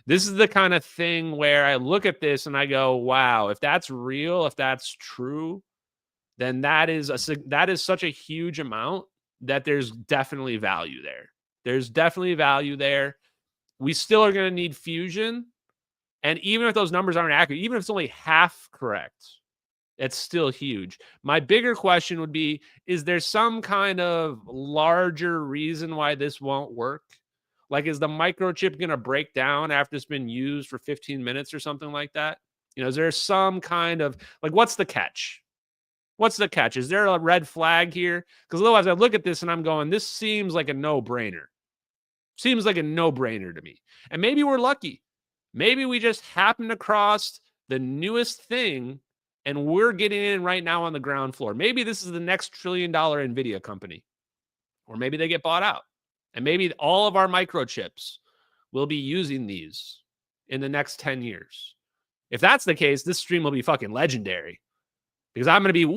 This is the kind of thing where I look at this and I go, wow, if that's real, if that's true, then that is such a huge amount that there's definitely value there. There's definitely value there. We still are going to need fusion. And even if those numbers aren't accurate, even if it's only half correct, it's still huge. My bigger question would be, is there some kind of larger reason why this won't work? Like, is the microchip going to break down after it's been used for 15 minutes or something like that? You know, is there some kind of, like, what's the catch? What's the catch? Is there a red flag here? Because otherwise I look at this and I'm going, this seems like a no-brainer. Seems like a no-brainer to me. And maybe we're lucky. Maybe we just happened across the newest thing and we're getting in right now on the ground floor. Maybe this is the next $1 trillion NVIDIA company. or maybe they get bought out. And maybe all of our microchips will be using these in the next 10 years. If that's the case, this stream will be fucking legendary. Because I'm going to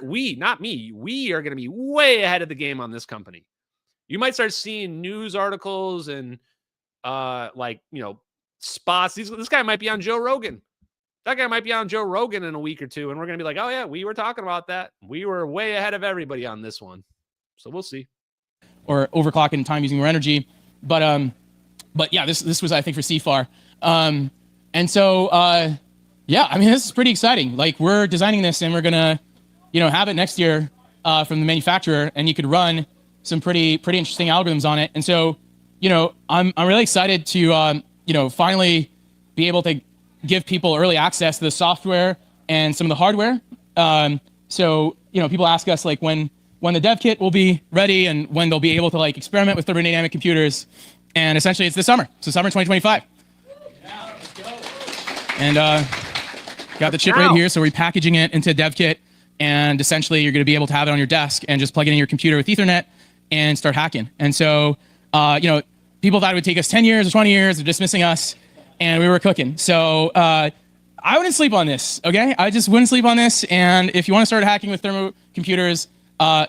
be not me, we are going to be way ahead of the game on this company. You might start seeing news articles and spots. This guy might be on Joe Rogan. That guy might be on Joe Rogan in a week or two, and we're going to be like, oh yeah, we were talking about that. We were way ahead of everybody on this one. So we'll see. Or overclocking time using more energy. But yeah, this was, I think, for CFAR. And so, yeah, I mean, this is pretty exciting. Like, we're designing this and we're going to, have it next year from the manufacturer, and you could run some pretty interesting algorithms on it. And so, I'm really excited to, finally be able to give people early access to the software and some of the hardware. So, people ask us like when the dev kit will be ready and when they'll be able to like experiment with thermodynamic computers. And essentially it's this summer. So summer 2025. Yeah, let's go. And got the chip right here. So we're packaging it into a dev kit. And essentially you're going to be able to have it on your desk and just plug it in your computer with Ethernet and start hacking. And so, people thought it would take us 10 years or 20 years of dismissing us. And we were cooking. So I wouldn't sleep on this, okay? I just wouldn't sleep on this. And if you want to start hacking with thermo computers,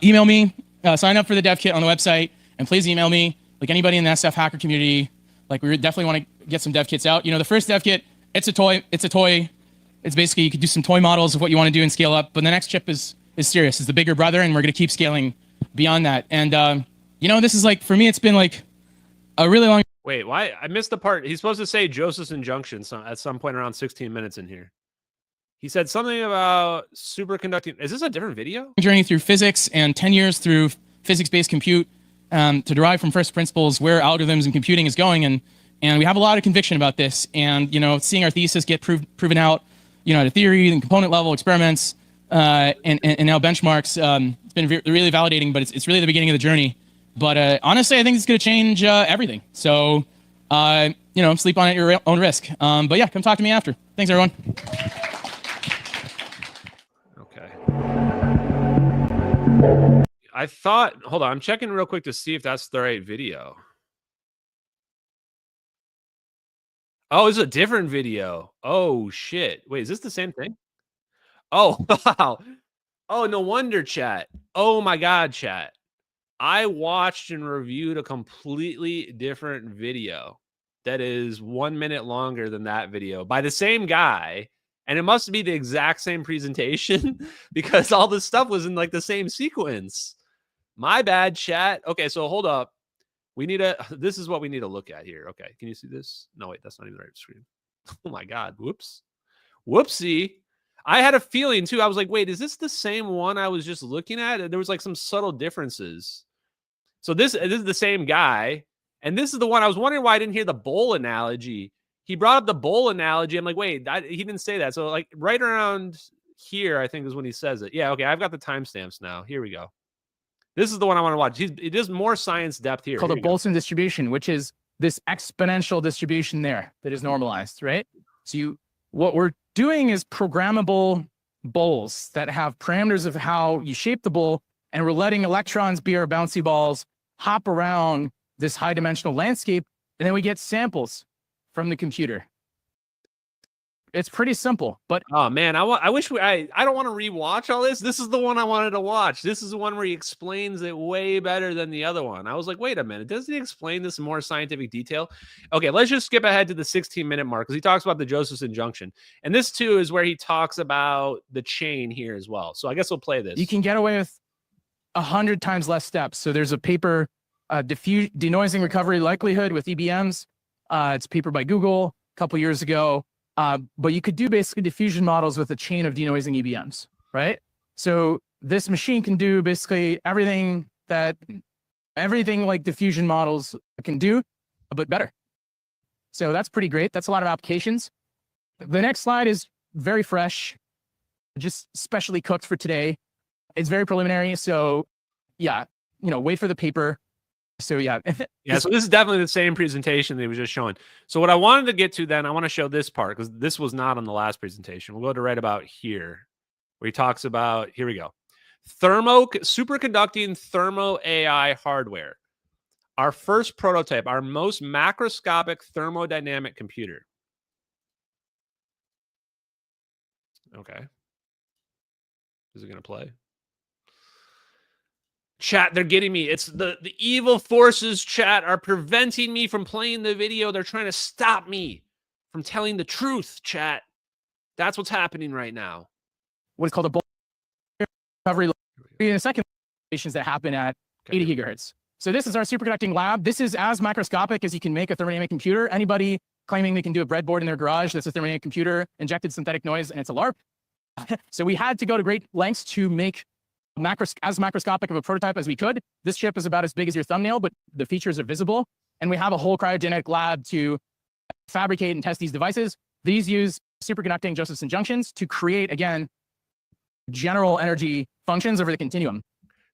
email me, sign up for the dev kit on the website, and please email me. Like anybody in the SF hacker community, like we definitely want to get some dev kits out. The first dev kit, it's a toy. It's basically, you could do some toy models of what you want to do and scale up. But the next chip is serious. It's the bigger brother, and we're going to keep scaling beyond that. And, this is like, for me, it's been like a really long... Wait, why? I missed the part. He's supposed to say Joseph's injunction at some point around 16 minutes in here. He said something about superconducting. Is this a different video? Journey through physics and 10 years through physics-based compute to derive from first principles where algorithms and computing is going. And we have a lot of conviction about this. And, seeing our thesis get proven out, at a theory and component level experiments and now benchmarks, it's been really validating, but it's really the beginning of the journey. But honestly, I think it's going to change everything. So, sleep on it at your own risk. But yeah, come talk to me after. Thanks, everyone. Okay. Hold on, I'm checking real quick to see if that's the right video. Oh, it's a different video. Oh, shit. Wait, is this the same thing? Oh, wow. Oh, no wonder, chat. Oh, my God, chat. I watched and reviewed a completely different video that is 1 minute longer than that video by the same guy. And it must be the exact same presentation because all this stuff was in like the same sequence. My bad, chat. Okay, so hold up. This is what we need to look at here. Okay, can you see this? No, wait, that's not even the right screen. Oh my God, whoops. Whoopsie. I had a feeling too. I was like, wait, is this the same one I was just looking at? There was like some subtle differences. So this is the same guy. And this is the one I was wondering why I didn't hear the bowl analogy. He brought up the bowl analogy. I'm like, wait, he didn't say that. So like right around here, I think is when he says it. Yeah, okay, I've got the timestamps now. Here we go. This is the one I want to watch. It is more science depth here. Called a Boltzmann distribution, which is this exponential distribution there that is normalized, right? So what we're doing is programmable bowls that have parameters of how you shape the bowl, and we're letting electrons be our bouncy balls hop around this high dimensional landscape, and then we get samples from the computer. It's pretty simple, but oh man, I wish I don't want to rewatch all this. This is the one I wanted to watch. This is the one where he explains it way better than the other one. I was like, wait a minute, doesn't he explain this in more scientific detail? Okay, let's just skip ahead to the 16-minute mark because he talks about the Joseph's injunction, and this too is where he talks about the chain here as well. So I guess we'll play this. You can get away with 100 times less steps. So there's a paper, denoising recovery likelihood with EBMs. It's a paper by Google a couple years ago. But you could do basically diffusion models with a chain of denoising EBMs, right? So this machine can do basically everything like diffusion models can do, but better. So that's pretty great. That's a lot of applications. The next slide is very fresh, just specially cooked for today. It's very preliminary. So yeah, wait for the paper. So yeah. Yeah, so this is definitely the same presentation that he was just showing. So what I wanted to get to then, I want to show this part because this was not on the last presentation. We'll go to right about here where he talks about, here we go. Superconducting thermo AI hardware. Our first prototype, our most macroscopic thermodynamic computer. Okay. Is it going to play? Chat, they're getting me. It's the evil forces, chat, are preventing me from playing the video. They're trying to stop me from telling the truth, chat. That's what's happening right now. What is called a bulk recovery. In the second stations that happen at 80 gigahertz. So this is our superconducting lab. This is as macroscopic as you can make a thermodynamic computer. Anybody claiming they can do a breadboard in their garage that's a thermodynamic computer, injected synthetic noise, and it's a LARP. So we had to go to great lengths to make as macroscopic of a prototype as we could. This chip is about as big as your thumbnail, but the features are visible. And we have a whole cryogenic lab to fabricate and test these devices. These use superconducting Josephson junctions to create, again, general energy functions over the continuum.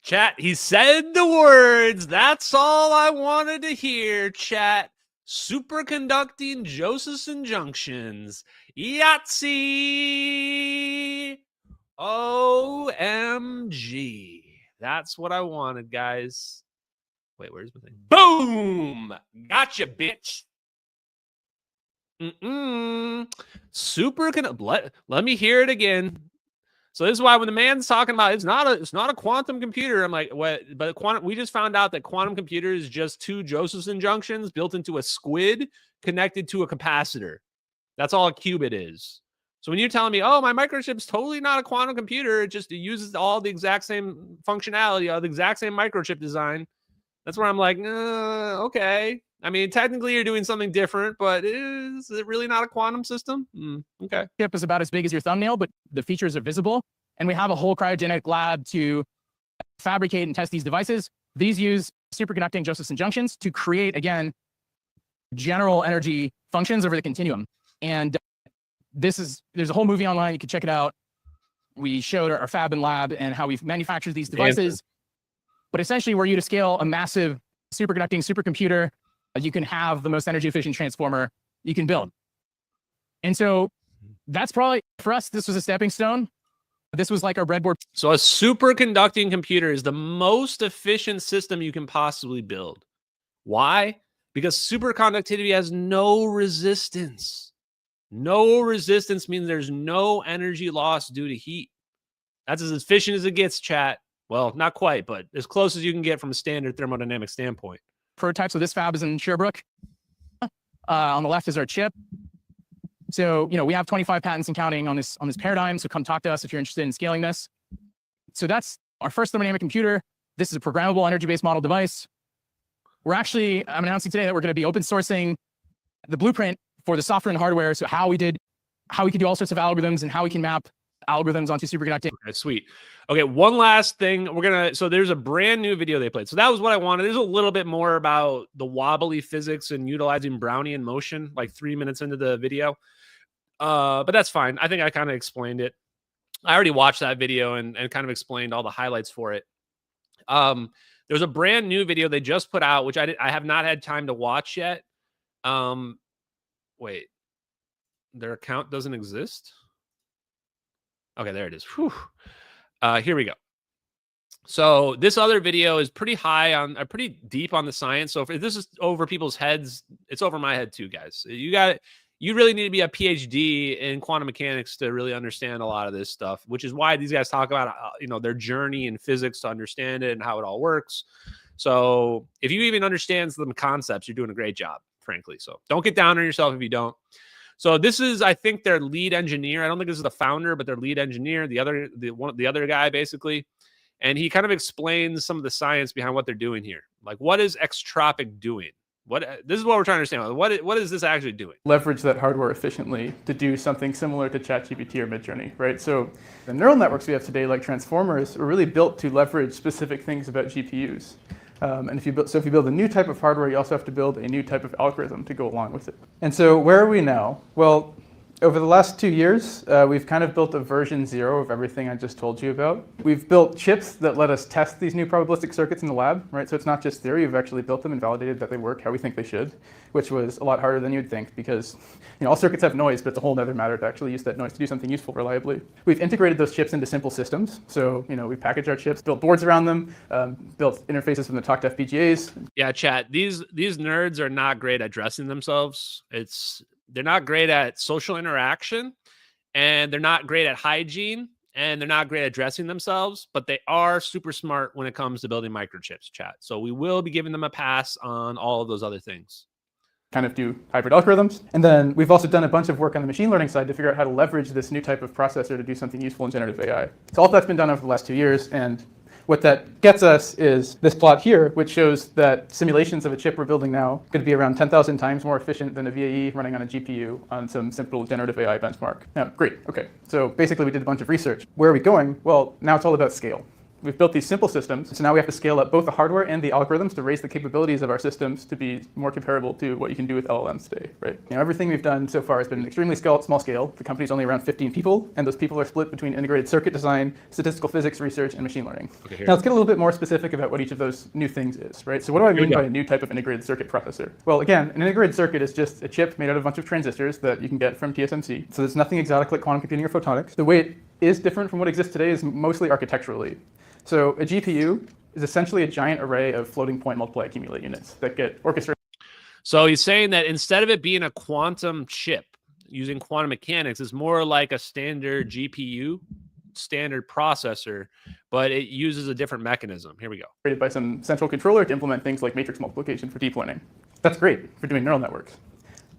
Chat, he said the words. That's all I wanted to hear, chat. Superconducting Josephson junctions. Yahtzee! OMG. That's what I wanted, guys. Wait, where's my thing? Boom! Gotcha, bitch. Let me hear it again. So this is why when the man's talking about it's not a quantum computer, I'm like, what? But we just found out that quantum computer is just two Josephson junctions built into a squid connected to a capacitor. That's all a qubit is. So when you're telling me, oh, my microchip's totally not a quantum computer, it uses all the exact same functionality of the exact same microchip design. That's where I'm like, okay. I mean, technically you're doing something different, but is it really not a quantum system? Okay. Chip is about as big as your thumbnail, but the features are visible. And we have a whole cryogenic lab to fabricate and test these devices. These use superconducting Josephson junctions to create, again, general energy functions over the continuum. And there's a whole movie online. You can check it out. We showed our fab and lab and how we've manufactured these devices. But essentially, were you to scale a massive superconducting supercomputer, you can have the most energy efficient transformer you can build. And so that's probably, for us, this was a stepping stone. This was like our breadboard. So a superconducting computer is the most efficient system you can possibly build. Why? Because superconductivity has no resistance. No resistance means there's no energy loss due to heat. That's as efficient as it gets, chat. Well, not quite, but as close as you can get from a standard thermodynamic standpoint. Prototype. So this fab is in Sherbrooke. On the left is our chip. So, we have 25 patents and counting on this paradigm. So come talk to us if you're interested in scaling this. So that's our first thermodynamic computer. This is a programmable energy-based model device. I'm announcing today that we're going to be open sourcing the blueprint for the software and hardware. So how we can do all sorts of algorithms and how we can map algorithms onto superconducting. Okay, sweet. Okay, one last thing. So there's a brand new video they played. So that was what I wanted. There's a little bit more about the wobbly physics and utilizing Brownian motion, like 3 minutes into the video. But that's fine. I think I kind of explained it. I already watched that video and kind of explained all the highlights for it. There's a brand new video they just put out, which I have not had time to watch yet. Wait, their account doesn't exist? Okay, there it is. Whew. Here we go. So this other video is pretty deep on the science. So if this is over people's heads, it's over my head too, guys. You really need to be a PhD in quantum mechanics to really understand a lot of this stuff, which is why these guys talk about, their journey in physics to understand it and how it all works. So if you even understand some concepts, you're doing a great job, frankly. So don't get down on yourself if you don't. So this is, I think, their lead engineer. I don't think this is the founder, but their lead engineer, the other guy, basically. And he kind of explains some of the science behind what they're doing here. Like, what is Extropic doing? This is what we're trying to understand. What is this actually doing? Leverage that hardware efficiently to do something similar to ChatGPT or Midjourney, right? So the neural networks we have today, like transformers, are really built to leverage specific things about GPUs. And if you build a new type of hardware, you also have to build a new type of algorithm to go along with it. And so where are we now? Well, Over the last 2 years, we've kind of built a version 0 of everything I just told you about. We've built chips that let us test these new probabilistic circuits in the lab, right? So it's not just theory, we've actually built them and validated that they work how we think they should, which was a lot harder than you'd think because all circuits have noise, but it's a whole other matter to actually use that noise to do something useful reliably. We've integrated those chips into simple systems. So, we package our chips, built boards around them, built interfaces from the talk to FPGAs. Yeah, chat. These nerds are not great at dressing themselves. They're not great at social interaction, and they're not great at hygiene, and they're not great at dressing themselves, but they are super smart when it comes to building microchips, chat. So we will be giving them a pass on all of those other things. Kind of do hybrid algorithms. And then we've also done a bunch of work on the machine learning side to figure out how to leverage this new type of processor to do something useful in generative AI. So all of that's been done over the last 2 years, and what that gets us is this plot here, which shows that simulations of a chip we're building now could be around 10,000 times more efficient than a VAE running on a GPU on some simple generative AI benchmark. Now, great, okay. So basically we did a bunch of research. Where are we going? Well, now it's all about scale. We've built these simple systems, so now we have to scale up both the hardware and the algorithms to raise the capabilities of our systems to be more comparable to what you can do with LLMs today, right? Everything we've done so far has been extremely small scale. The company's only around 15 people, and those people are split between integrated circuit design, statistical physics research, and machine learning. Okay, now let's get a little bit more specific about what each of those new things is, right? So what do I mean by a new type of integrated circuit processor? Well, again, an integrated circuit is just a chip made out of a bunch of transistors that you can get from TSMC. So there's nothing exotic like quantum computing or photonics. The way it is different from what exists today is mostly architecturally. So a GPU is essentially a giant array of floating point multiply accumulate units that get orchestrated. So he's saying that instead of it being a quantum chip using quantum mechanics, it's more like a standard GPU, standard processor, but it uses a different mechanism. Here we go. Created by some central controller to implement things like matrix multiplication for deep learning. That's great for doing neural networks.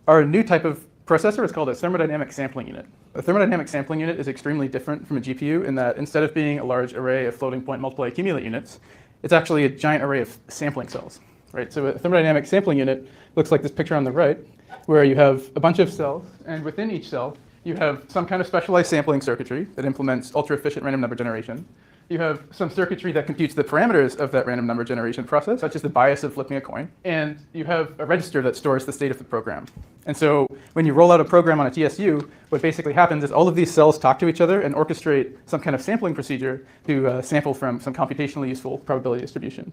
Our new type of processor is called a thermodynamic sampling unit. A thermodynamic sampling unit is extremely different from a GPU in that instead of being a large array of floating point multiply accumulate units, it's actually a giant array of sampling cells, right? So a thermodynamic sampling unit looks like this picture on the right, where you have a bunch of cells, and within each cell, you have some kind of specialized sampling circuitry that implements ultra-efficient random number generation. You have some circuitry that computes the parameters of that random number generation process, such as the bias of flipping a coin. And you have a register that stores the state of the program. And so when you roll out a program on a TSU, what basically happens is all of these cells talk to each other and orchestrate some kind of sampling procedure to sample from some computationally useful probability distribution.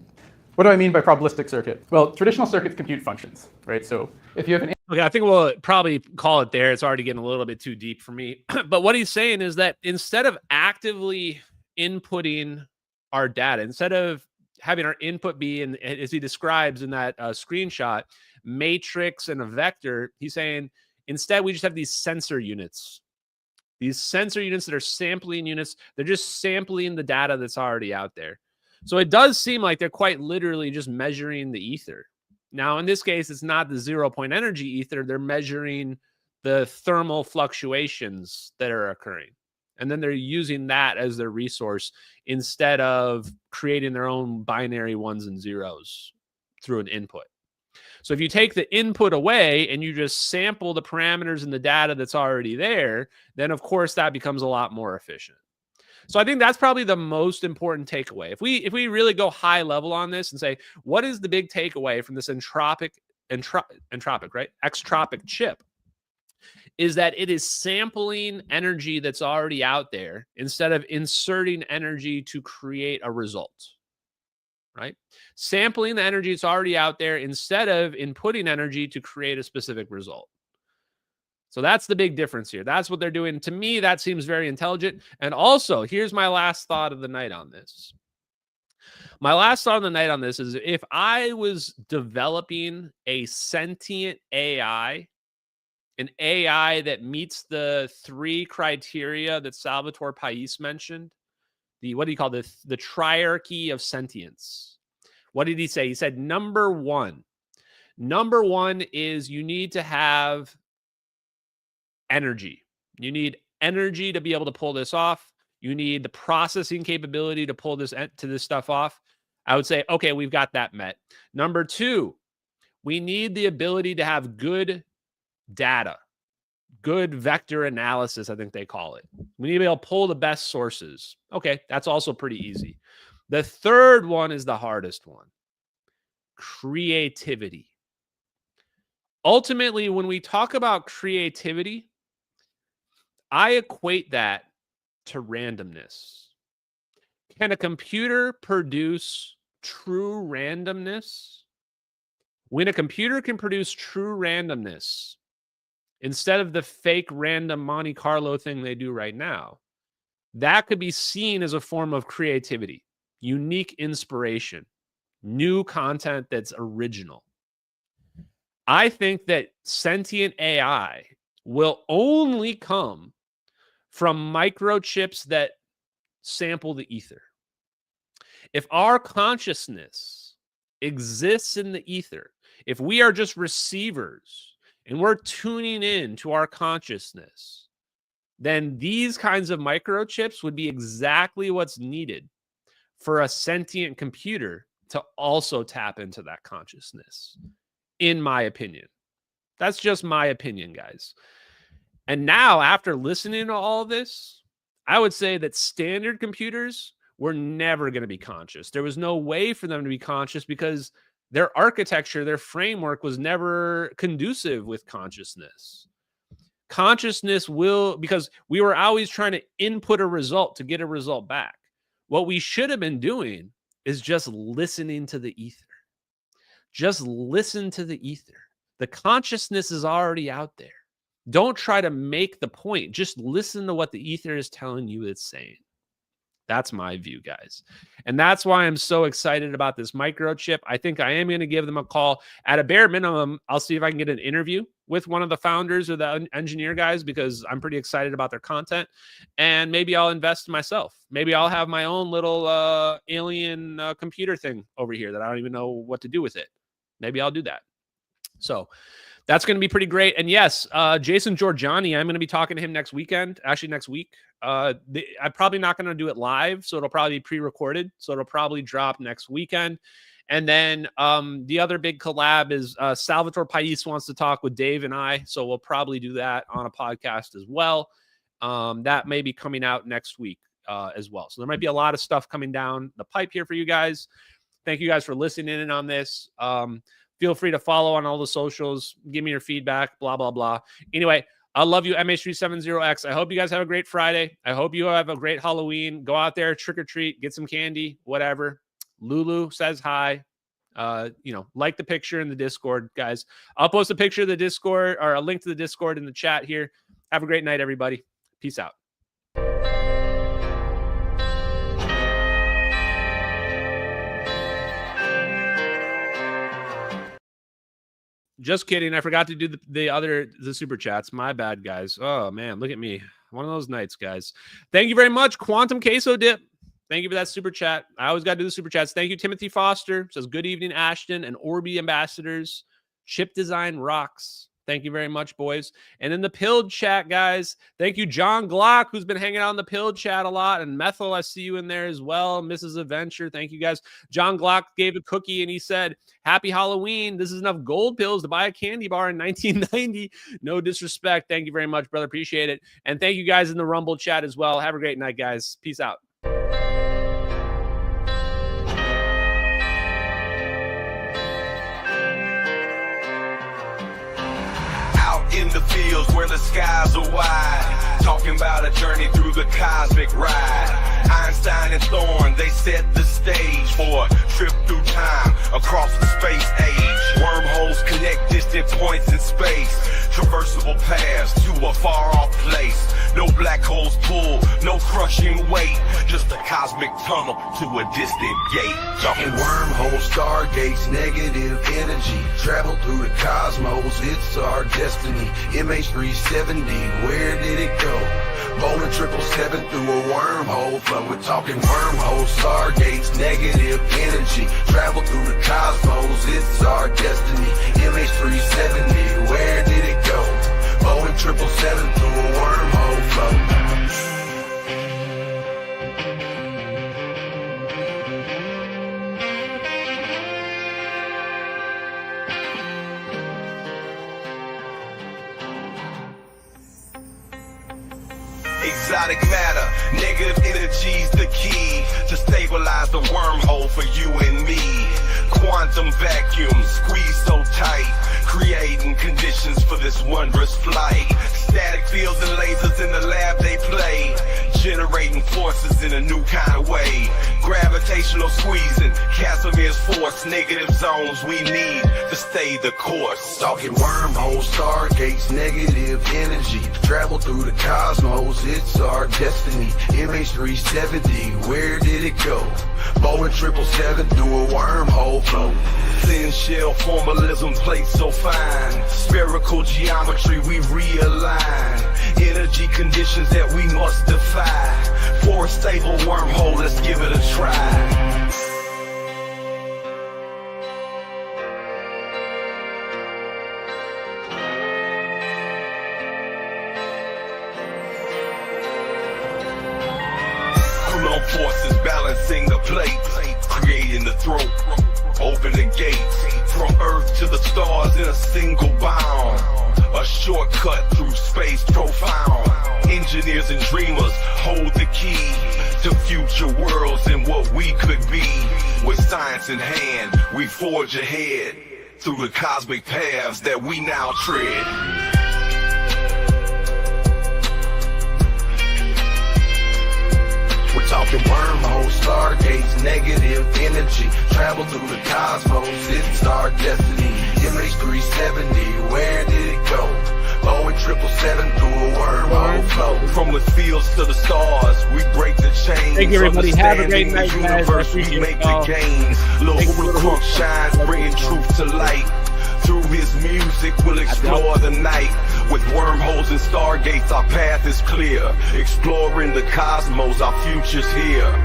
What do I mean by probabilistic circuit? Well, traditional circuits compute functions, right? So if you have an... Okay, I think we'll probably call it there. It's already getting a little bit too deep for me. But what he's saying is that instead of actively inputting our data, instead of having our input be, and as he describes in that screenshot, matrix and a vector, he's saying instead we just have these sensor units. These sensor units that are sampling units, they're just sampling the data that's already out there. So it does seem like they're quite literally just measuring the ether. Now, in this case, it's not the 0-point energy ether. They're measuring the thermal fluctuations that are occurring. And then they're using that as their resource instead of creating their own binary ones and zeros through an input. So if you take the input away and you just sample the parameters and the data that's already there, then of course that becomes a lot more efficient. So I think that's probably the most important takeaway. If we really go high level on this and say, what is the big takeaway from this Extropic, right? Extropic chip, is that it is sampling energy that's already out there instead of inserting energy to create a result, right? Sampling the energy that's already out there instead of inputting energy to create a specific result. So that's the big difference here. That's what they're doing. To me, that seems very intelligent. And also, here's my last thought of the night on this. My last thought of the night on this is if I was developing a sentient AI, an AI that meets the 3 criteria that Salvatore Pais mentioned, what do you call this? The triarchy of sentience. What did he say? He said, number one is you need to have energy. You need energy to be able to pull this off. You need the processing capability to pull this stuff off. I would say, okay, we've got that met. Number 2, we need the ability to have good data, good vector analysis, I think they call it. We need to be able to pull the best sources. Okay, that's also pretty easy. The third one is the hardest one. Creativity. Ultimately, when we talk about creativity, I equate that to randomness. Can a computer produce true randomness? When a computer can produce true randomness, instead of the fake random Monte Carlo thing they do right now, that could be seen as a form of creativity, unique inspiration, new content that's original. I think that sentient AI will only come from microchips that sample the ether. If our consciousness exists in the ether, if we are just receivers and we're tuning in to our consciousness, then these kinds of microchips would be exactly what's needed for a sentient computer to also tap into that consciousness, in my opinion. That's just my opinion, guys. And now, after listening to all this, I would say that standard computers were never going to be conscious. There was no way for them to be conscious because their architecture, their framework was never conducive with consciousness. Consciousness will, because we were always trying to input a result to get a result back. What we should have been doing is just listening to the ether. Just listen to the ether. The consciousness is already out there. Don't try to make the point. Just listen to what the ether is telling you it's saying. That's my view, guys. And that's why I'm so excited about this microchip. I think I am going to give them a call. At a bare minimum, I'll see if I can get an interview with one of the founders or the engineer guys, because I'm pretty excited about their content. And maybe I'll invest myself. Maybe I'll have my own little alien computer thing over here that I don't even know what to do with it. Maybe I'll do that. So that's going to be pretty great. And yes, Jason Giorgiani, I'm going to be talking to him next weekend, actually next week. I'm probably not going to do it live, so it'll probably be pre-recorded. So it'll probably drop next weekend. And then the other big collab is Salvatore Pais wants to talk with Dave and I. So we'll probably do that on a podcast as well. That may be coming out next week as well. So there might be a lot of stuff coming down the pipe here for you guys. Thank you guys for listening in on this. Feel free to follow on all the socials. Give me your feedback, blah, blah, blah. Anyway, I love you, MH370X. I hope you guys have a great Friday. I hope you have a great Halloween. Go out there, trick or treat, get some candy, whatever. Lulu says hi. Like the picture in the Discord, guys. I'll post a picture of the Discord or a link to the Discord in the chat here. Have a great night, everybody. Peace out. Just kidding. I forgot to do the super chats. My bad, guys. Oh, man. Look at me. One of those nights, guys. Thank you very much. Quantum Queso Dip. Thank you for that super chat. I always got to do the super chats. Thank you, Timothy Foster. Says, good evening, Ashton and Orbi ambassadors. Chip Design rocks. Thank you very much, boys. And in the Pilled chat, guys, thank you, John Glock, who's been hanging out in the Pilled chat a lot. And Methyl, I see you in there as well. Mrs. Adventure, thank you, guys. John Glock gave a cookie, and he said, happy Halloween. This is enough gold pills to buy a candy bar in 1990. No disrespect. Thank you very much, brother. Appreciate it. And thank you guys in the Rumble chat as well. Have a great night, guys. Peace out. In the fields where the skies are wide, talking about a journey through the cosmic ride. Einstein and Thorne, they set the stage for a trip through time across the space age. Wormholes connect distant points in space, traversable paths to a far-off place. No black holes pull, no crushing weight, just a cosmic tunnel to a distant gate. Talking wormholes, stargates, negative energy, travel through the cosmos, it's our destiny. MH370, where did it go? Bowling 777 through a wormhole flow. We're talking wormholes, stargates, negative energy, travel through the cosmos, it's our destiny. MH370, where did it go? Bowling 777 through a wormhole flow. Exotic matter, negative energy's the key to stabilize the wormhole for you and me. Quantum vacuum, squeeze so tight, creating conditions for this wondrous flight. Static fields and lasers in the lab they play, generating forces in a new kind of way. Gravitational squeezing, Casimir's force, negative zones we need to stay the course. Talking wormholes, stargates, negative energy, travel through the cosmos, it's our destiny. MH370, where did it go? Boeing 777 through a wormhole flow. Thin shell formalism, plates so fine. Spherical geometry we realign. Energy conditions that we must defy. For a stable wormhole, let's give it a try. Coulomb forces balancing the plate, creating the throat, open the gates, from Earth to the stars in a single bound. A shortcut through space profound. Engineers and dreamers hold the key to future worlds and what we could be. With science in hand, we forge ahead through the cosmic paths that we now tread. We're talking wormholes, stargates, negative energy, travel through the cosmos, it's our destiny. MH370, where did it go? Boeing 777 through a wormhole flow. From the fields to the stars, we break the chains. Thank you, everybody. Have a great night, guys. Universe, we make the gains. Lil Crook shines, bringing truth to light. Through his music, we'll explore the night. With wormholes and stargates, our path is clear. Exploring the cosmos, our future's here.